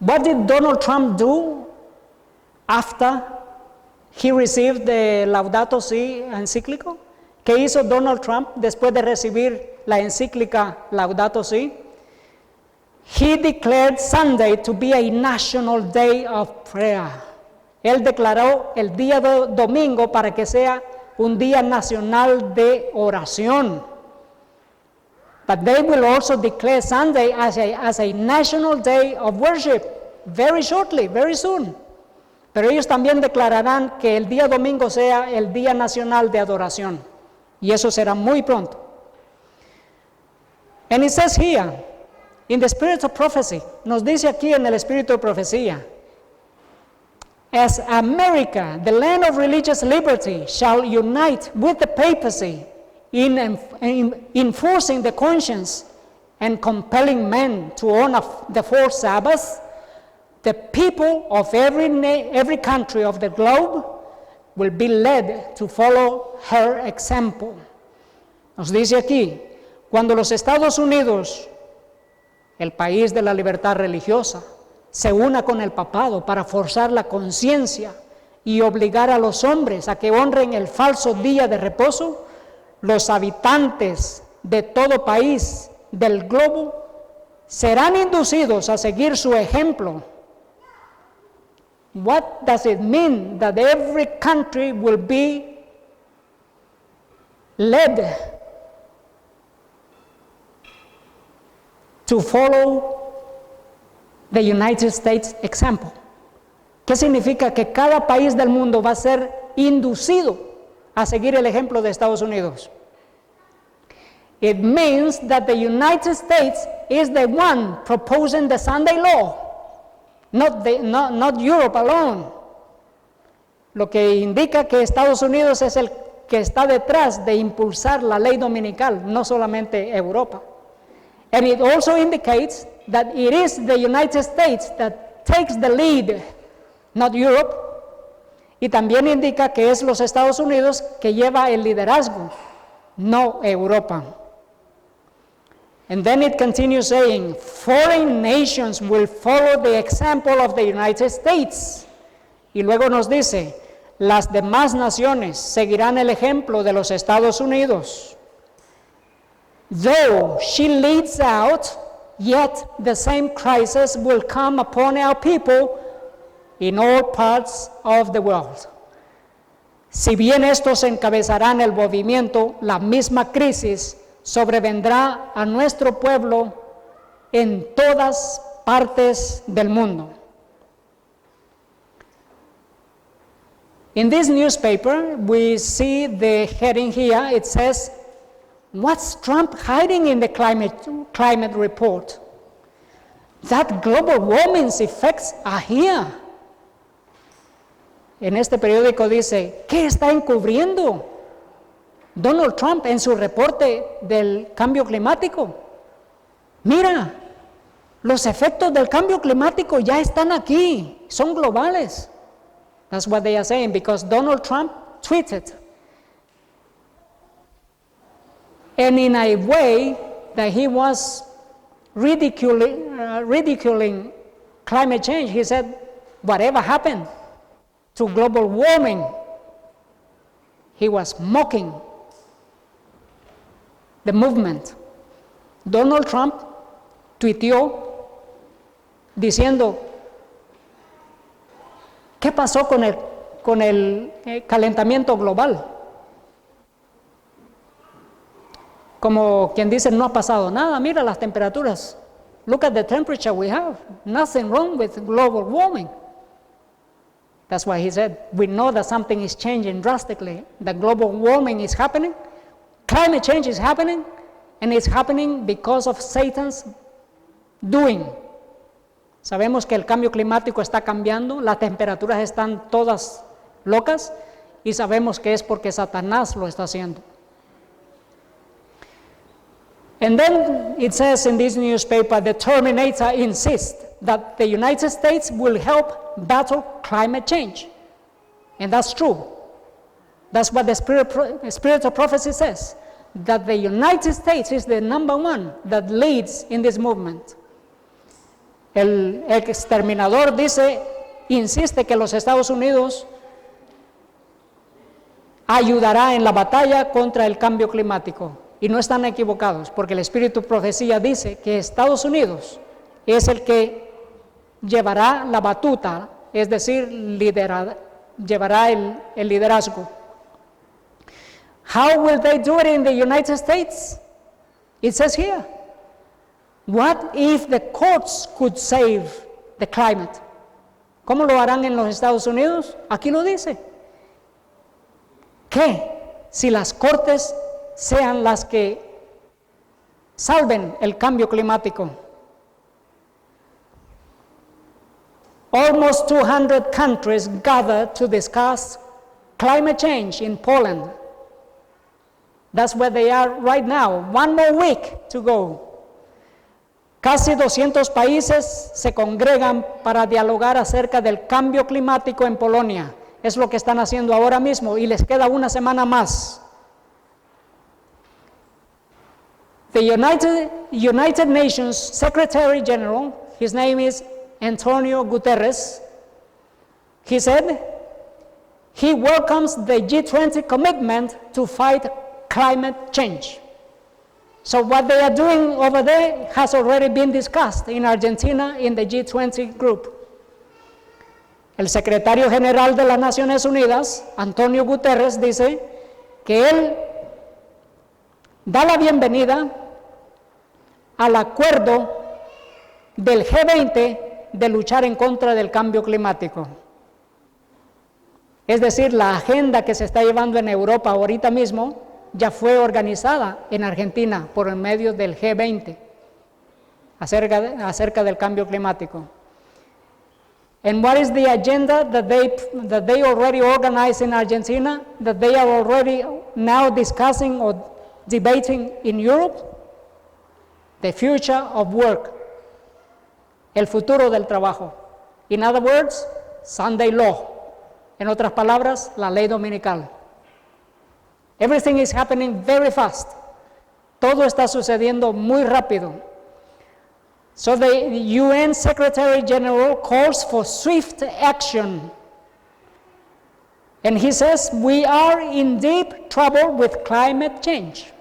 What did Donald Trump do after he received the Laudato Si encíclico? ¿Qué hizo Donald Trump después de recibir la encíclica Laudato Si? He declared Sunday to be a national day of prayer. Él declaró el día domingo para que sea un día nacional de oración. But they will also declare Sunday as a national day of worship very shortly, very soon. Pero ellos también declararán que el día domingo sea el día nacional de adoración. Y eso será muy pronto. And it says here, in the spirit of prophecy, nos dice aquí en el espíritu de profecía, As America, the land of religious liberty, shall unite with the papacy in enforcing the conscience and compelling men to honor the 4 Sabbaths, the people of every country of the globe will be led to follow her example. Nos dice aquí, cuando los Estados Unidos, el país de la libertad religiosa, se una con el papado para forzar la conciencia y obligar a los hombres a que honren el falso día de reposo, los habitantes de todo país del globo serán inducidos a seguir su ejemplo. What does it mean that every country will be led to follow the United States example? ¿Qué significa que cada país del mundo va a ser inducido a seguir el ejemplo de Estados Unidos? It means that the United States is the one proposing the Sunday law, not Europe alone. Lo que indica que Estados Unidos es el que está detrás de impulsar la ley dominical, no solamente Europa. And it also indicates that it is the United States that takes the lead, not Europe. Y también indica que es los Estados Unidos que lleva el liderazgo, no Europa. And then it continues saying, foreign nations will follow the example of the United States. Y luego nos dice, las demás naciones seguirán el ejemplo de los Estados Unidos. Though she leads out, yet the same crisis will come upon our people in all parts of the world. Si bien estos encabezarán el movimiento, la misma crisis sobrevendrá a nuestro pueblo en todas partes del mundo. In this newspaper, we see the heading here. It says, "What's Trump hiding in the climate report? That global warming's effects are here." En este periódico dice, ¿qué está encubriendo Donald Trump en su reporte del cambio climático? Mira, los efectos del cambio climático ya están aquí, son globales. That's what they are saying, because Donald Trump tweeted. And in a way that he was ridiculing climate change, he said, whatever happened to global warming, he was mocking the movement. Donald Trump tuiteó diciendo, ¿qué pasó con el calentamiento global? Como quien dice, no ha pasado nada, mira las temperaturas. Look at the temperature we have. Nothing wrong with global warming. That's why he said, we know that something is changing drastically. That global warming is happening, climate change is happening, and it's happening because of Satan's doing. Sabemos que el cambio climático está cambiando, las temperaturas están todas locas, y sabemos que es porque Satanás lo está haciendo. And then it says in this newspaper, the Terminator insists that the United States will help battle climate change. And that's true. That's what the spirit of prophecy says, that the United States is the number one that leads in this movement. El exterminador insiste que los Estados Unidos ayudará en la batalla contra el cambio climático. Y no están equivocados, porque el Espíritu de Profecía dice que Estados Unidos es el que llevará la batuta, es decir, llevará el liderazgo. How will they do it in the United States? It says here, what if the courts could save the climate? ¿Cómo lo harán en los Estados Unidos? Aquí lo dice. ¿Qué si las cortes sean las que salven el cambio climático? almost 200 countries gathered to discuss climate change in Poland. That's where they are right now. One more week to go. Casi 200 países se congregan para dialogar acerca del cambio climático en Polonia. Es lo que están haciendo ahora mismo y les queda una semana más. The United Nations Secretary General, his name is Antonio Guterres, he said he welcomes the G20 commitment to fight climate change. So what they are doing over there has already been discussed in Argentina in the G20 group. El secretario general de las Naciones Unidas, Antonio Guterres, dice que él da la bienvenida al acuerdo del G20 de luchar en contra del cambio climático. Es decir, la agenda que se está llevando en Europa ahorita mismo ya fue organizada en Argentina por el medio del G20 acerca del cambio climático. And what is the agenda that they already organized in Argentina, that they are already now discussing or debating in Europe? The future of work, el futuro del trabajo. In other words, Sunday law. En otras palabras, la ley dominical. Everything is happening very fast. Todo está sucediendo muy rápido. So the UN Secretary General calls for swift action. And he says, we are in deep trouble with climate change.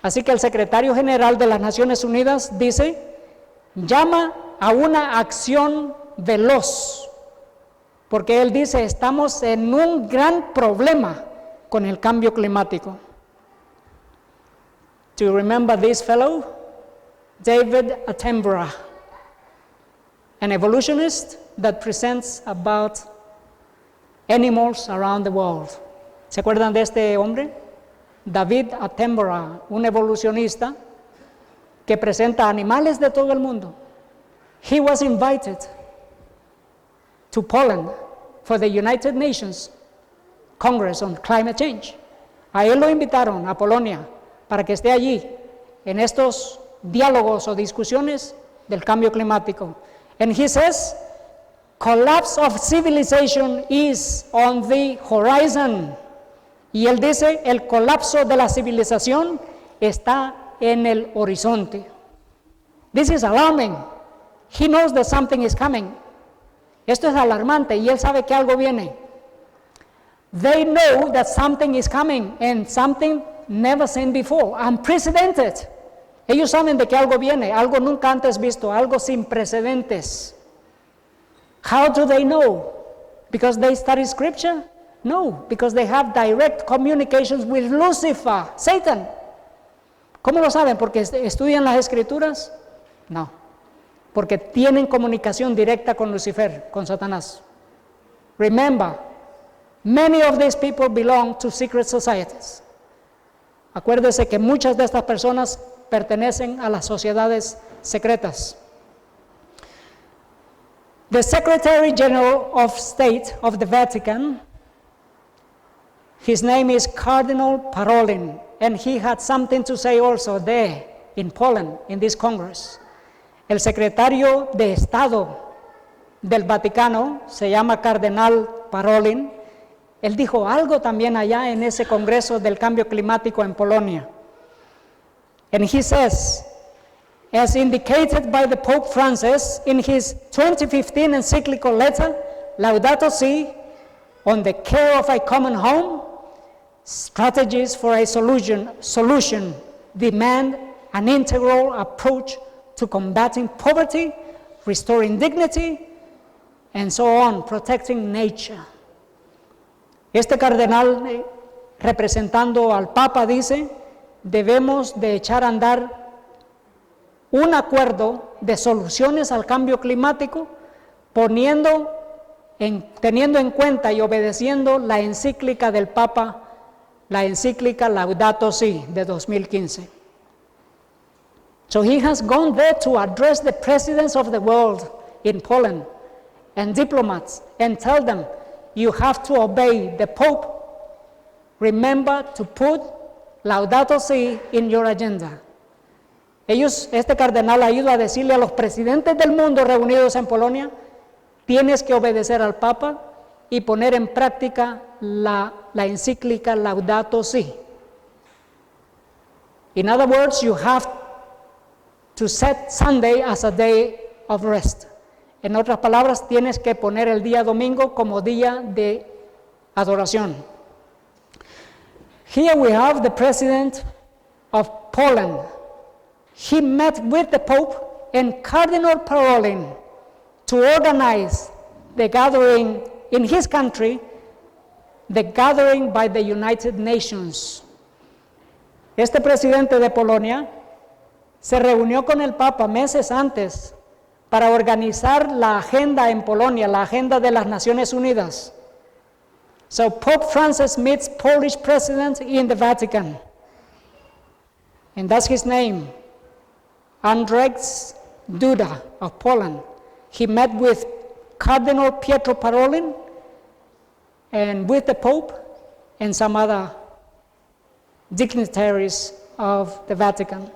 Así que el secretario general de las Naciones Unidas dice, llama a una acción veloz, porque él dice, estamos en un gran problema con el cambio climático. Do you remember this fellow? David Attenborough, an evolutionist that presents about animals around the world. ¿Se acuerdan de este hombre? David Attenborough, un evolucionista que presenta animales de todo el mundo. He was invited to Poland for the United Nations Congress on Climate Change. A él lo invitaron a Polonia para que esté allí en estos diálogos o discusiones del cambio climático. And he says, collapse of civilization is on the horizon. Y él dice, el colapso de la civilización está en el horizonte. This is alarming. He knows that something is coming. Esto es alarmante y él sabe que algo viene. They know that something is coming and something never seen before, unprecedented. Ellos saben de que algo viene, algo nunca antes visto, algo sin precedentes. How do they know? Because they study scripture? No, because they have direct communications with Lucifer, Satan. ¿Cómo lo saben? ¿Porque estudian las escrituras? No, porque tienen comunicación directa con Lucifer, con Satanás. Remember, many of these people belong to secret societies. Acuérdese que muchas de estas personas pertenecen a las sociedades secretas. The Secretary General of State of the Vatican, his name is Cardinal Parolin, and he had something to say also there in Poland, in this Congress. El secretario de Estado del Vaticano se llama Cardenal Parolin. Él dijo algo también allá en ese Congreso del Cambio Climático en Polonia. And he says, as indicated by the Pope Francis in his 2015 encyclical letter, Laudato Si, on the care of a common home, strategies for a solution demand an integral approach to combating poverty, restoring dignity, and so on, protecting nature. Este cardenal, representando al Papa, dice, debemos de echar a andar un acuerdo de soluciones al cambio climático, teniendo en cuenta y obedeciendo la encíclica del Papa, la encíclica Laudato Si de 2015. So he has gone there to address the presidents of the world in Poland. and diplomats and tell them, you have to obey the Pope. Remember to put Laudato Si in your agenda. Este cardenal ha ido a decirle a los presidentes del mundo reunidos en Polonia, tienes que obedecer al Papa y poner en práctica la encíclica Laudato Si. In other words, you have to set Sunday as a day of rest. En otras palabras, tienes que poner el día domingo como día de adoración. Here we have the president of Poland. He met with the Pope and Cardinal Parolin to organize the gathering in his country, the gathering by the United Nations. Este presidente de Polonia se reunió con el Papa meses antes para organizar la agenda en Polonia, la agenda de las Naciones Unidas. So Pope Francis meets Polish president in the Vatican. And that's his name, Andrzej Duda of Poland. He met with Cardinal Pietro Parolin and with the Pope and some other dignitaries of the Vatican.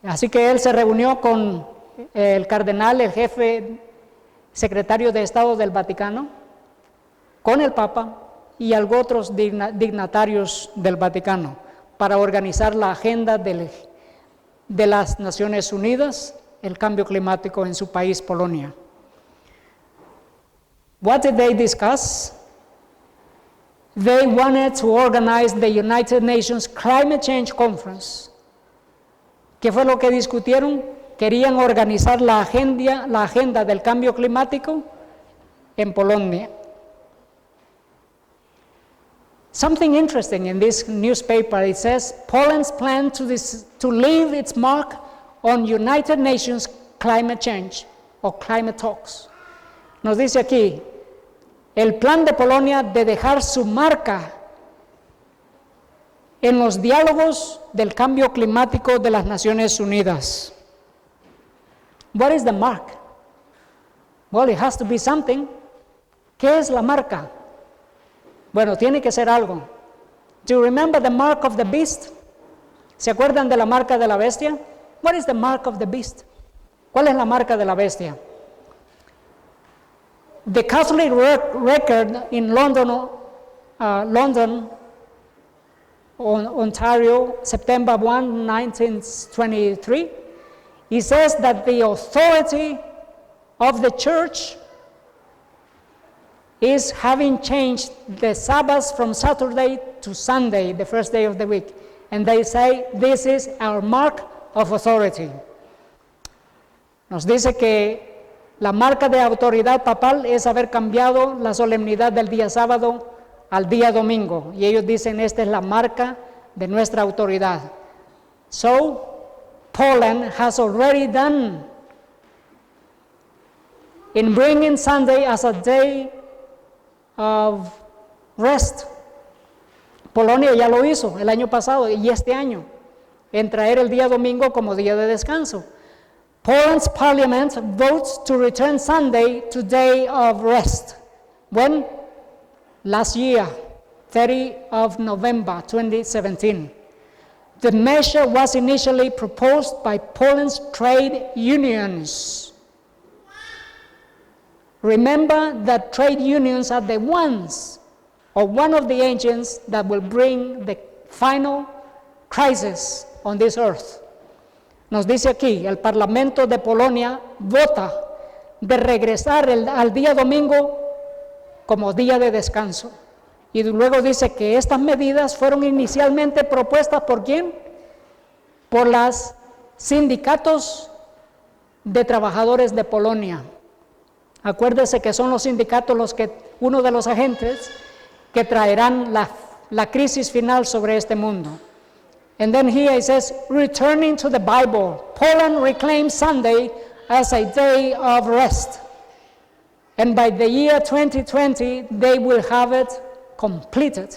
Así que él se reunió con el cardenal, el jefe secretario de Estado del Vaticano, con el Papa y otros dignatarios del Vaticano para organizar la agenda de las Naciones Unidas, el cambio climático en su país, Polonia. What did they discuss? They wanted to organize the United Nations Climate Change Conference. ¿Qué fue lo que discutieron? Querían organizar la agenda del cambio climático en Polonia. Something interesting in this newspaper, it says, Poland's plan to leave its mark on United Nations climate change or climate talks. Nos dice aquí, el plan de Polonia de dejar su marca en los diálogos del cambio climático de las Naciones Unidas. What is the mark? Well, it has to be something. ¿Qué es la marca? Bueno, tiene que ser algo. Do you remember the mark of the beast? ¿Se acuerdan de la marca de la bestia? What is the mark of the beast? ¿Cuál es la marca de la bestia? The Catholic record in London, Ontario, September 1, 1923, it says that the authority of the church is having changed the Sabbath from Saturday to Sunday, the first day of the week. And they say, this is our mark of authority. Nos dice que la marca de autoridad papal es haber cambiado la solemnidad del día sábado al día domingo. Y ellos dicen, esta es la marca de nuestra autoridad. So, Poland has already done in bringing Sunday as a day of rest. Polonia ya lo hizo el año pasado y este año, en traer el día domingo como día de descanso. Poland's parliament votes to return Sunday to day of rest. When? Last year, 30 of November 2017. The measure was initially proposed by Poland's trade unions. Remember that trade unions are the ones, or one of the agents that will bring the final crisis on this earth. Nos dice aquí, el Parlamento de Polonia vota de regresar al día domingo como día de descanso. Y luego dice que estas medidas fueron inicialmente propuestas ¿por quién? Por los sindicatos de trabajadores de Polonia. Acuérdese que son los sindicatos uno de los agentes que traerán la crisis final sobre este mundo. And then here it says, returning to the Bible, Poland reclaims Sunday as a day of rest. And by the year 2020, they will have it completed.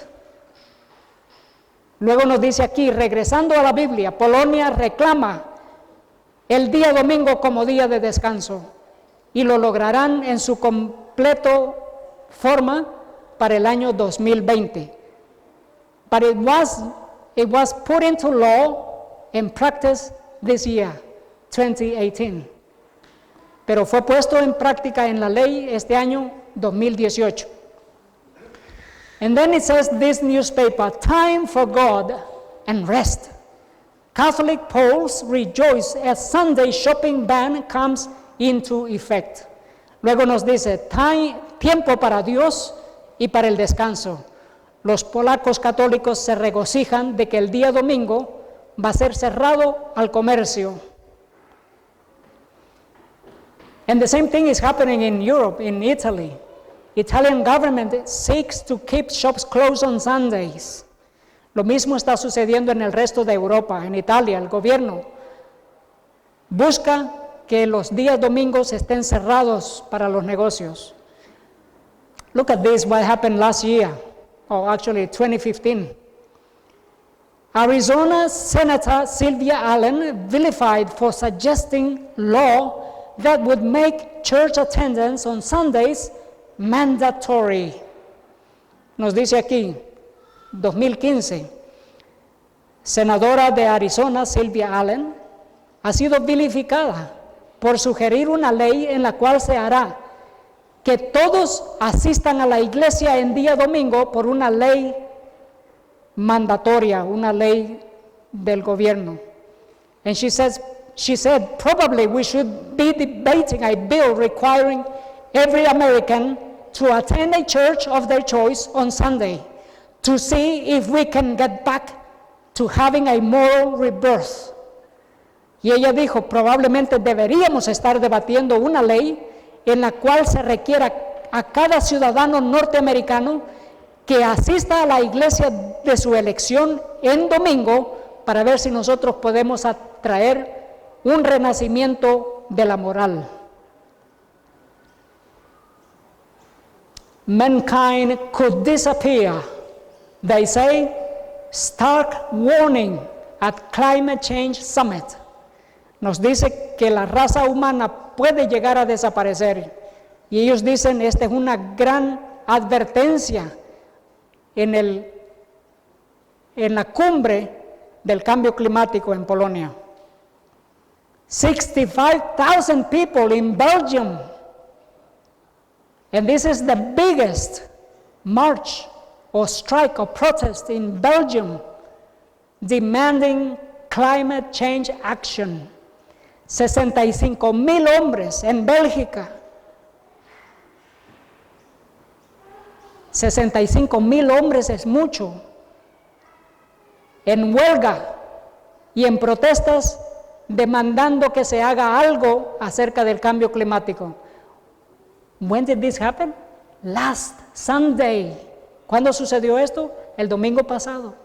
Luego nos dice aquí, regresando a la Biblia, Polonia reclama el día domingo como día de descanso. y lo lograrán en su completo forma para el año 2020. But it was put into law and practice this year, 2018. Pero fue puesto en práctica en la ley este año 2018. And then it says this newspaper, time for God and rest. Catholic Poles rejoice as Sunday shopping ban comes into effect. Luego nos dice, tiempo para Dios y para el descanso. Los polacos católicos se regocijan de que el día domingo va a ser cerrado al comercio. And the same thing is happening in Europe, in Italy. Italian government seeks to keep shops closed on Sundays. Lo mismo está sucediendo en el resto de Europa. En Italia, el gobierno busca que los días domingos estén cerrados para los negocios. Look at this, what happened last year, or actually 2015. Arizona Senator Sylvia Allen vilified for suggesting law that would make church attendance on Sundays mandatory. Nos dice aquí, 2015, senadora de Arizona Sylvia Allen ha sido vilificada por sugerir una ley en la cual se hará que todos asistan a la iglesia en día domingo por una ley mandatoria, una ley del gobierno. And she said, probably we should be debating a bill requiring every American to attend a church of their choice on Sunday to see if we can get back to having a moral rebirth. Y ella dijo, probablemente deberíamos estar debatiendo una ley en la cual se requiera a cada ciudadano norteamericano que asista a la iglesia de su elección en domingo para ver si nosotros podemos atraer un renacimiento de la moral. Mankind could disappear, they say. Stark warning at Climate Change Summit. Nos dice que la raza humana puede llegar a desaparecer. Y ellos dicen, esta es una gran advertencia en la cumbre del cambio climático en Polonia. 65,000 people in Belgium. And this is the biggest march or strike or protest in Belgium demanding climate change action. 65,000 hombres en Bélgica. 65,000 hombres es mucho. En huelga y en protestas demandando que se haga algo acerca del cambio climático. When did this happen? Last Sunday. ¿Cuándo sucedió esto? El domingo pasado.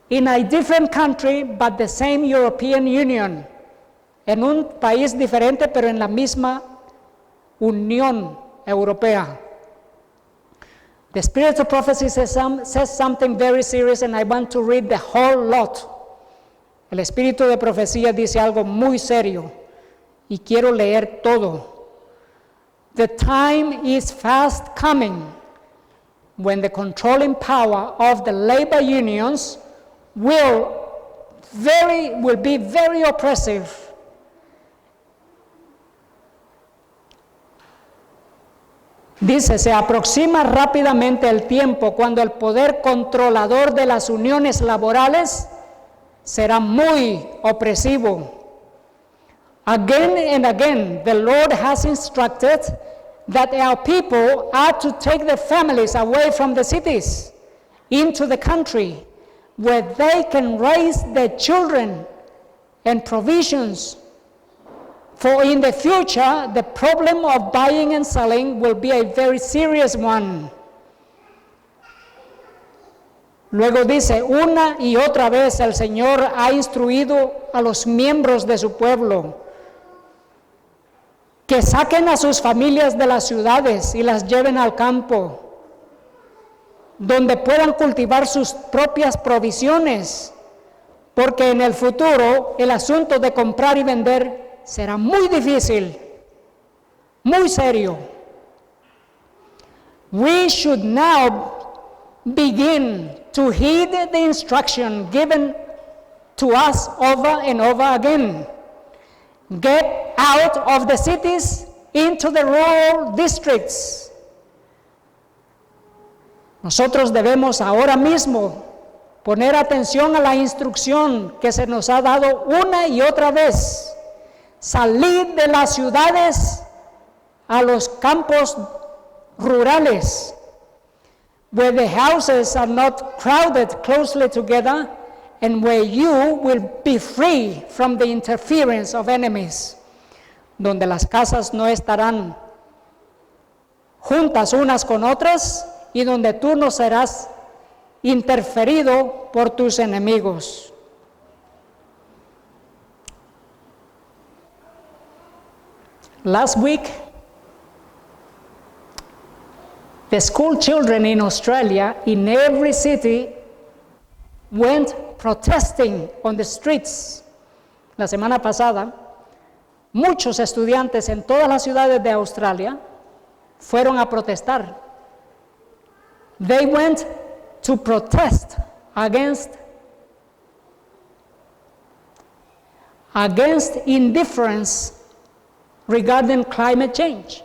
In a different country, but the same European Union. En un país diferente, pero en la misma Unión Europea. The Spirit of Prophecy says something very serious, and I want to read the whole lot. El Espíritu de Profecía dice algo muy serio, y quiero leer todo. The time is fast coming when the controlling power of the labor unions will be very oppressive. Dice, se aproxima rápidamente el tiempo cuando el poder controlador de las uniones laborales será muy opresivo. Again and again, the Lord has instructed that our people are to take their families away from the cities into the country where they can raise their children and provisions. For in the future, the problem of buying and selling will be a very serious one. Luego dice, una y otra vez el Señor ha instruido a los miembros de su pueblo que saquen a sus familias de las ciudades y las lleven al campo, donde puedan cultivar sus propias provisiones, porque en el futuro el asunto de comprar y vender será muy difícil. muy serio. We should now begin to heed the instruction given to us over and over again. Get out of the cities into the rural districts. Nosotros debemos ahora mismo poner atención a la instrucción que se nos ha dado una y otra vez. Salir de las ciudades a los campos rurales, where the houses are not crowded closely together and where you will be free from the interference of enemies, donde las casas no estarán juntas unas con otras y donde tú no serás interferido por tus enemigos. Last week, the school children in Australia, in every city, went protesting on the streets. La semana pasada, muchos estudiantes en todas las ciudades de Australia fueron a protestar. They went to protest against indifference regarding climate change.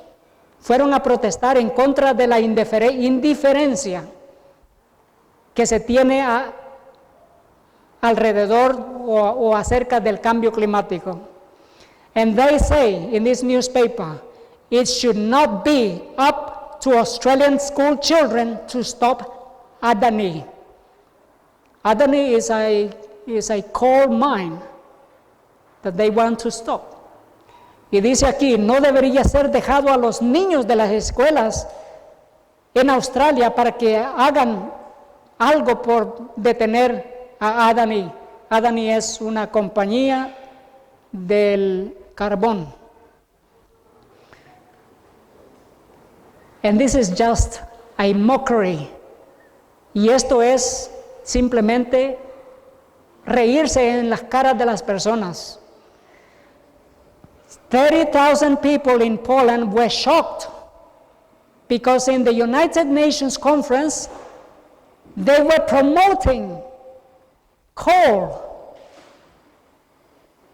Fueron a protestar en contra de la indiferencia que se tiene alrededor o acerca del cambio climático. And they say in this newspaper, it should not be up to Australian school children to stop Adani. Adani is a coal mine that they want to stop. Y dice aquí, no debería ser dejado a los niños de las escuelas en Australia para que hagan algo por detener a Adani. Adani es una compañía del carbón. And this is just a mockery. Y esto es simplemente reírse en las caras de las personas. 30,000 people in Poland were shocked because in the United Nations conference, they were promoting coal,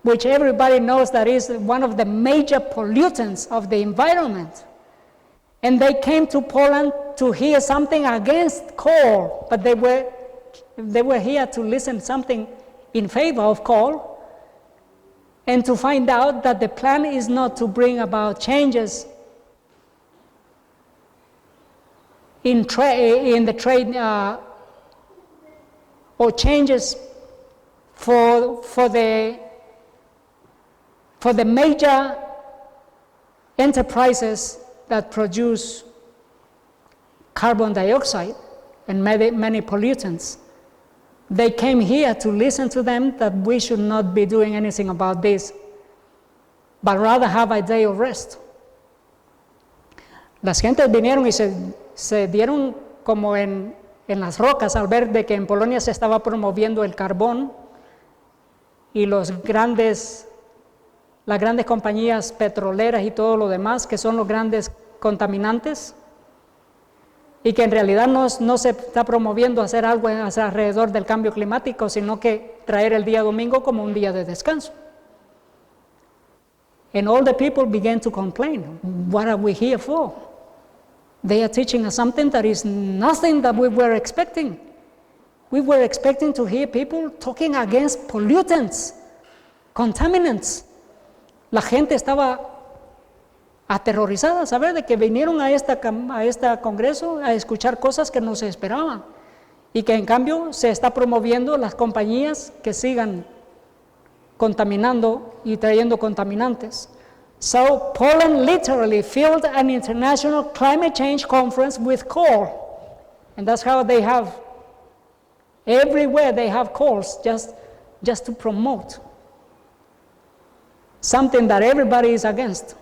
which everybody knows that is one of the major pollutants of the environment. And they came to Poland to hear something against coal, but they were here to listen something in favor of coal, and to find out that the plan is not to bring about changes in the trade or changes for the major enterprises that produce carbon dioxide and many pollutants. They came here to listen to them that we should not be doing anything about this, but rather have a day of rest. Las gentes vinieron y se dieron como en las rocas al ver de que en Polonia se estaba promoviendo el carbón y las grandes compañías petroleras y todo lo demás, que son los grandes contaminantes, y que en realidad no se está promoviendo hacer algo alrededor del cambio climático, sino que traer el día domingo como un día de descanso. And all the people began to complain, what are we here for? They are teaching us something that is nothing that we were expecting. We were expecting to hear people talking against pollutants, contaminants. La gente estaba aterrorizada a saber de que vinieron a este congreso a escuchar cosas que no se esperaban y que en cambio se está promoviendo las compañías que sigan contaminando y trayendo contaminantes. So Poland literally filled an international climate change conference with coal, and that's how they have everywhere they have calls just to promote something that everybody is against.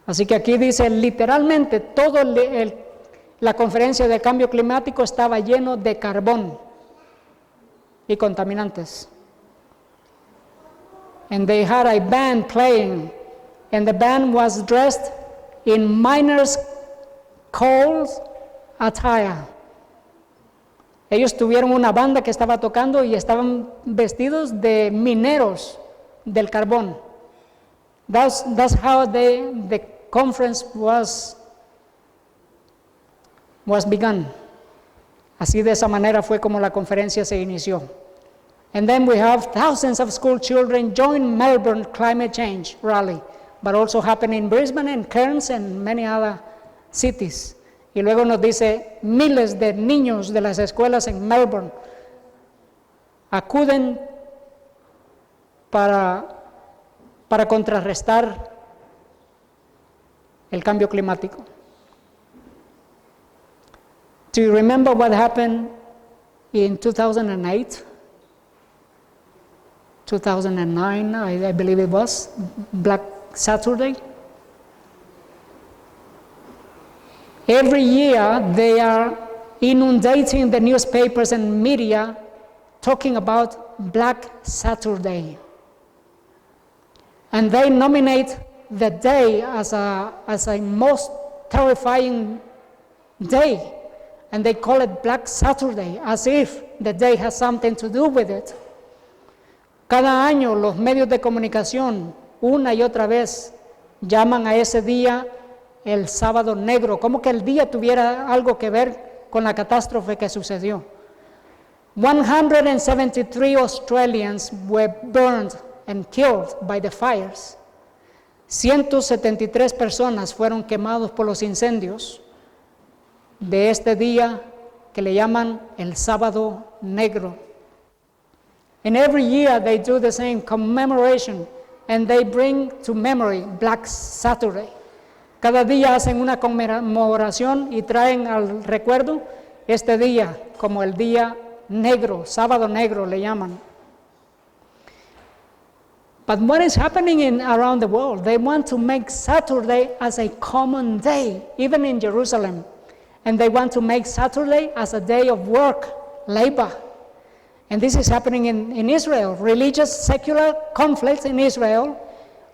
Así que aquí dice literalmente toda la conferencia de cambio climático estaba lleno de carbón y contaminantes. And they had a band playing and the band was dressed in miners' cold attire. Ellos tuvieron una banda que estaba tocando y estaban vestidos de mineros del carbón. That's how the conference was begun. Así de esa manera fue como la conferencia se inició. And then we have thousands of school children join Melbourne climate change rally, but also happen in Brisbane and Cairns and many other cities. Y luego nos dice, miles de niños de las escuelas en Melbourne acuden para contrarrestar el cambio climático. Do you remember what happened in 2008? 2009, I believe it was, Black Saturday? Every year they are inundating the newspapers and media talking about Black Saturday. And they nominate the day as a most terrifying day. And they call it Black Saturday, as if the day has something to do with it. Cada año los medios de comunicación, una y otra vez, llaman a ese día el sábado negro, como que el día tuviera algo que ver con la catástrofe que sucedió. 173 Australians were burned and killed by the fires. 173 personas fueron quemados por los incendios de este día que le llaman el sábado negro. And every year they do the same commemoration and they bring to memory Black Saturday. Cada día hacen una conmemoración y traen al recuerdo este día como el día negro, sábado negro le llaman. But what is happening around the world? They want to make Saturday as a common day, even in Jerusalem. And they want to make Saturday as a day of work, labor. And this is happening in Israel. Religious, secular conflict in Israel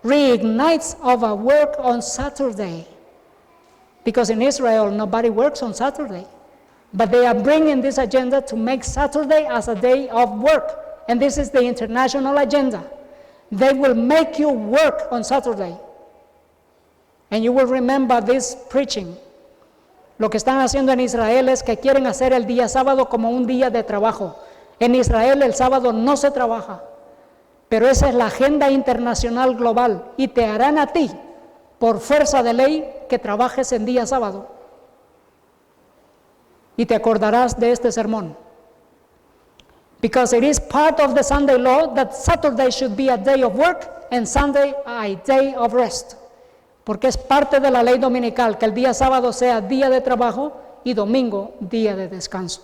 reignites over work on Saturday. Because in Israel, nobody works on Saturday. But they are bringing this agenda to make Saturday as a day of work. And this is the international agenda. They will make you work on Saturday. And you will remember this preaching. Lo que están haciendo en Israel es que quieren hacer el día sábado como un día de trabajo. En Israel el sábado no se trabaja, pero esa es la agenda internacional global y te harán a ti, por fuerza de ley, que trabajes en día sábado. Y te acordarás de este sermón. Because it is part of the Sunday law that Saturday should be a day of work and Sunday a day of rest. Porque es parte de la ley dominical que el día sábado sea día de trabajo y domingo día de descanso.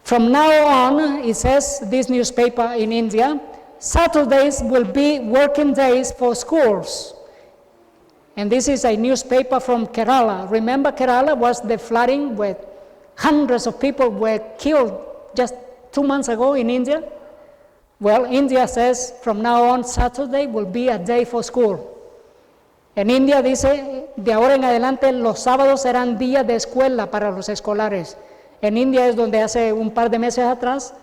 From now on, it says, this newspaper in India, Saturdays will be working days for schools. And this is a newspaper from Kerala. Remember Kerala was the flooding where hundreds of people were killed just 2 months ago in India? Well, India says, from now on, Saturday will be a day for school. En India dice, de ahora en adelante los sábados serán días de escuela para los escolares. En India es donde hace un par de meses atrás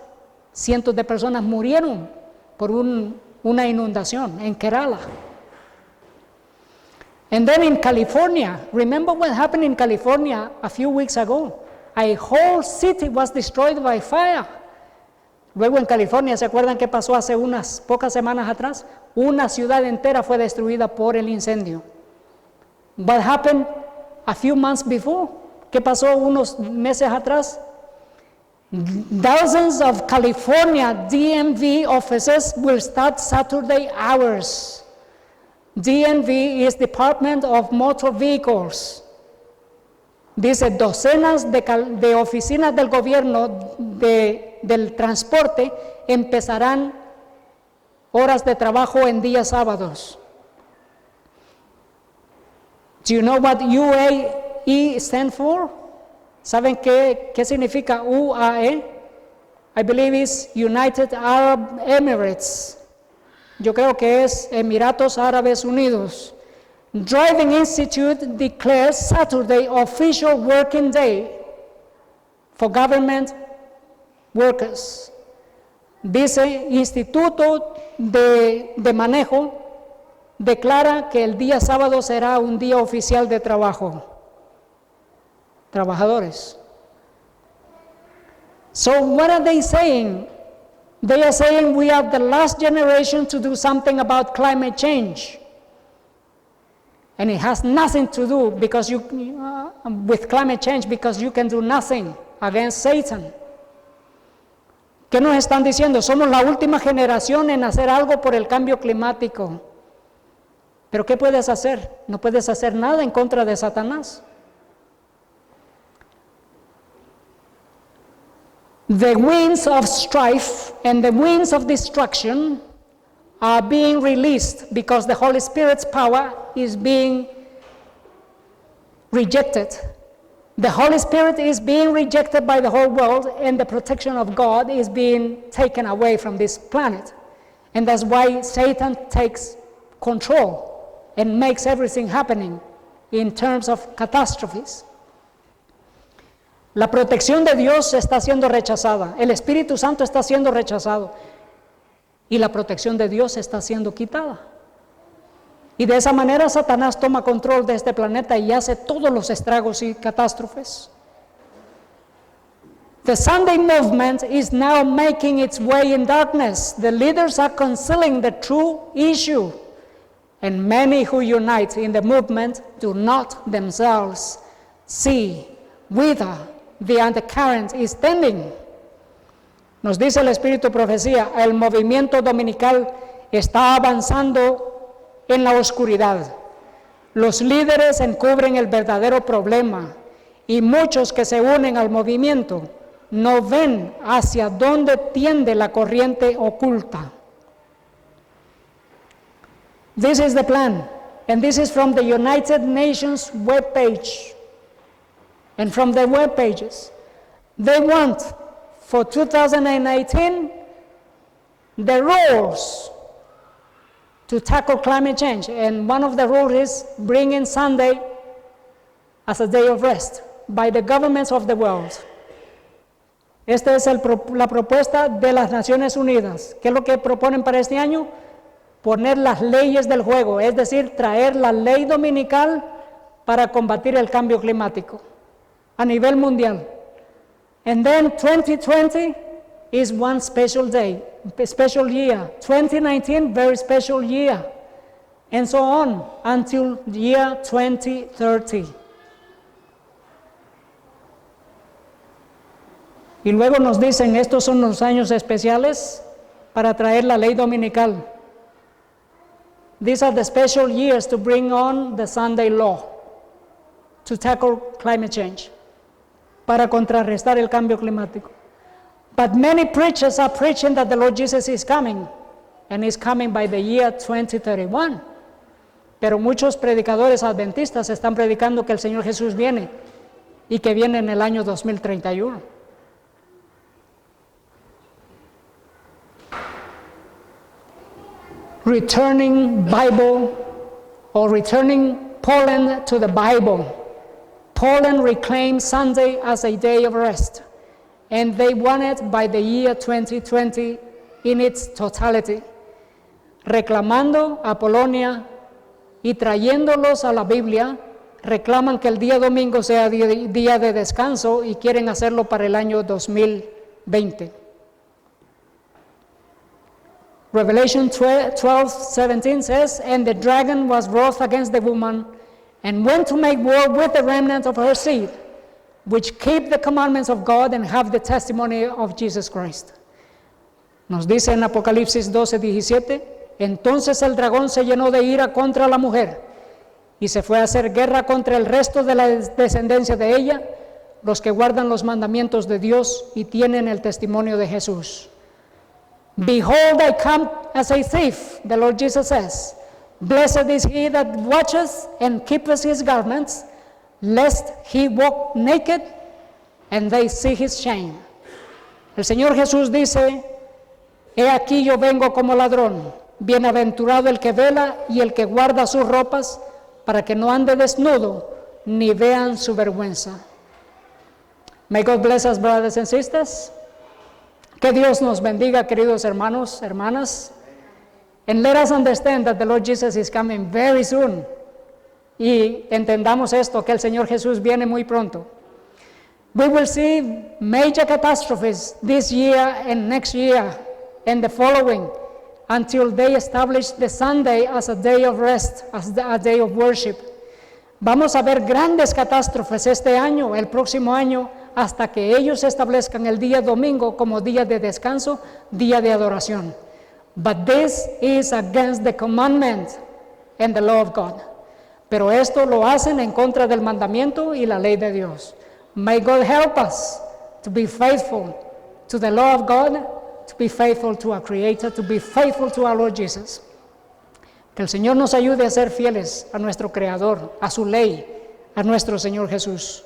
cientos de personas murieron por una inundación en Kerala. And then in California, remember what happened in California a few weeks ago? A whole city was destroyed by fire. Luego en California, ¿se acuerdan qué pasó hace unas pocas semanas atrás? Una ciudad entera fue destruida por el incendio. What happened a few months before? ¿Qué pasó unos meses atrás? Dozens of California DMV offices will start Saturday hours. DMV is Department of Motor Vehicles. Dice, docenas de oficinas del gobierno del transporte empezarán horas de trabajo en días sábados. Do you know what UAE stands for? ¿Saben qué significa UAE? I believe it's United Arab Emirates. yo creo que es Emiratos Árabes Unidos. Driving Institute declares Saturday official working day for government workers. Dice, Instituto de Manejo declara que el día sábado será un día oficial de trabajo. Trabajadores. So what are they saying? They are saying we are the last generation to do something about climate change. And it has nothing to do with climate change because you can do nothing against Satan. ¿Qué nos están diciendo? Somos la última generación en hacer algo por el cambio climático. ¿Pero qué puedes hacer? No puedes hacer nada en contra de Satanás. The winds of strife and the winds of destruction are being released because the Holy Spirit's power is being rejected. The Holy Spirit is being rejected by the whole world, and the protection of God is being taken away from this planet. And that's why Satan takes control and makes everything happening in terms of catastrophes. La protección de Dios está siendo rechazada, el Espíritu Santo está siendo rechazado y la protección de Dios está siendo quitada. Y de esa manera Satanás toma control de este planeta y hace todos los estragos y catástrofes. The Sunday movement is now making its way in darkness. The leaders are concealing the true issue. And many who unite in the movement do not themselves see whither the undercurrent is tending. Nos dice el Espíritu Profecía, el movimiento dominical está avanzando en la oscuridad. Los líderes encubren el verdadero problema y muchos que se unen al movimiento no ven hacia dónde tiende la corriente oculta. This is the plan, and this is from the United Nations webpage. And from the web pages, they want for 2018 the rules to tackle climate change. And one of the rules is bringing Sunday as a day of rest by the governments of the world. Esta es la propuesta de las Naciones Unidas. ¿Qué es lo que proponen para este año? Poner las leyes del juego, es decir, traer la ley dominical para combatir el cambio climático a nivel mundial. And then 2020 is one special day, special year. 2019, very special year. And so on until year 2030. Y luego nos dicen, estos son los años especiales para traer la ley dominical. These are the special years to bring on the Sunday law to tackle climate change, para contrarrestar el cambio climático. But many preachers are preaching that the Lord Jesus is coming, and is coming by the year 2031. Pero muchos predicadores adventistas están predicando que el Señor Jesús viene, y que viene en el año 2031. Returning Bible, or returning Poland to the Bible. Poland reclaimed Sunday as a day of rest, and they won it by the year 2020 in its totality. Reclamando a Polonia y trayéndolos a la Biblia, reclaman que el día domingo sea día de descanso y quieren hacerlo para el año 2020. Revelation 12:17 says, "And the dragon was wroth against the woman, and went to make war with the remnant of her seed, which keep the commandments of God and have the testimony of Jesus Christ." Nos dice en Apocalipsis 12:17, entonces el dragón se llenó de ira contra la mujer, y se fue a hacer guerra contra el resto de la descendencia de ella, los que guardan los mandamientos de Dios y tienen el testimonio de Jesús. Behold, I come as a thief, the Lord Jesus says. Blessed is he that watches and keepeth his garments, lest he walk naked and they see his shame. El Señor Jesús dice, he aquí yo vengo como ladrón. Bienaventurado el que vela y el que guarda sus ropas, para que no ande desnudo, ni vean su vergüenza. May God bless us, brothers and sisters. Que Dios nos bendiga, queridos hermanos, hermanas. And let us understand that the Lord Jesus is coming very soon. Y entendamos esto, que el Señor Jesús viene muy pronto. We will see major catastrophes this year and next year and the following, until they establish the Sunday as a day of rest, as a day of worship. Vamos a ver grandes catástrofes este año, el próximo año, hasta que ellos establezcan el día domingo como día de descanso, día de adoración. But this is against the commandment and the law of God. Pero esto lo hacen en contra del mandamiento y la ley de Dios. May God help us to be faithful to the law of God, to be faithful to our Creator, to be faithful to our Lord Jesus. Que el Señor nos ayude a ser fieles a nuestro Creador, a su ley, a nuestro Señor Jesús.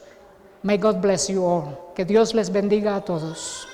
May God bless you all. Que Dios les bendiga a todos.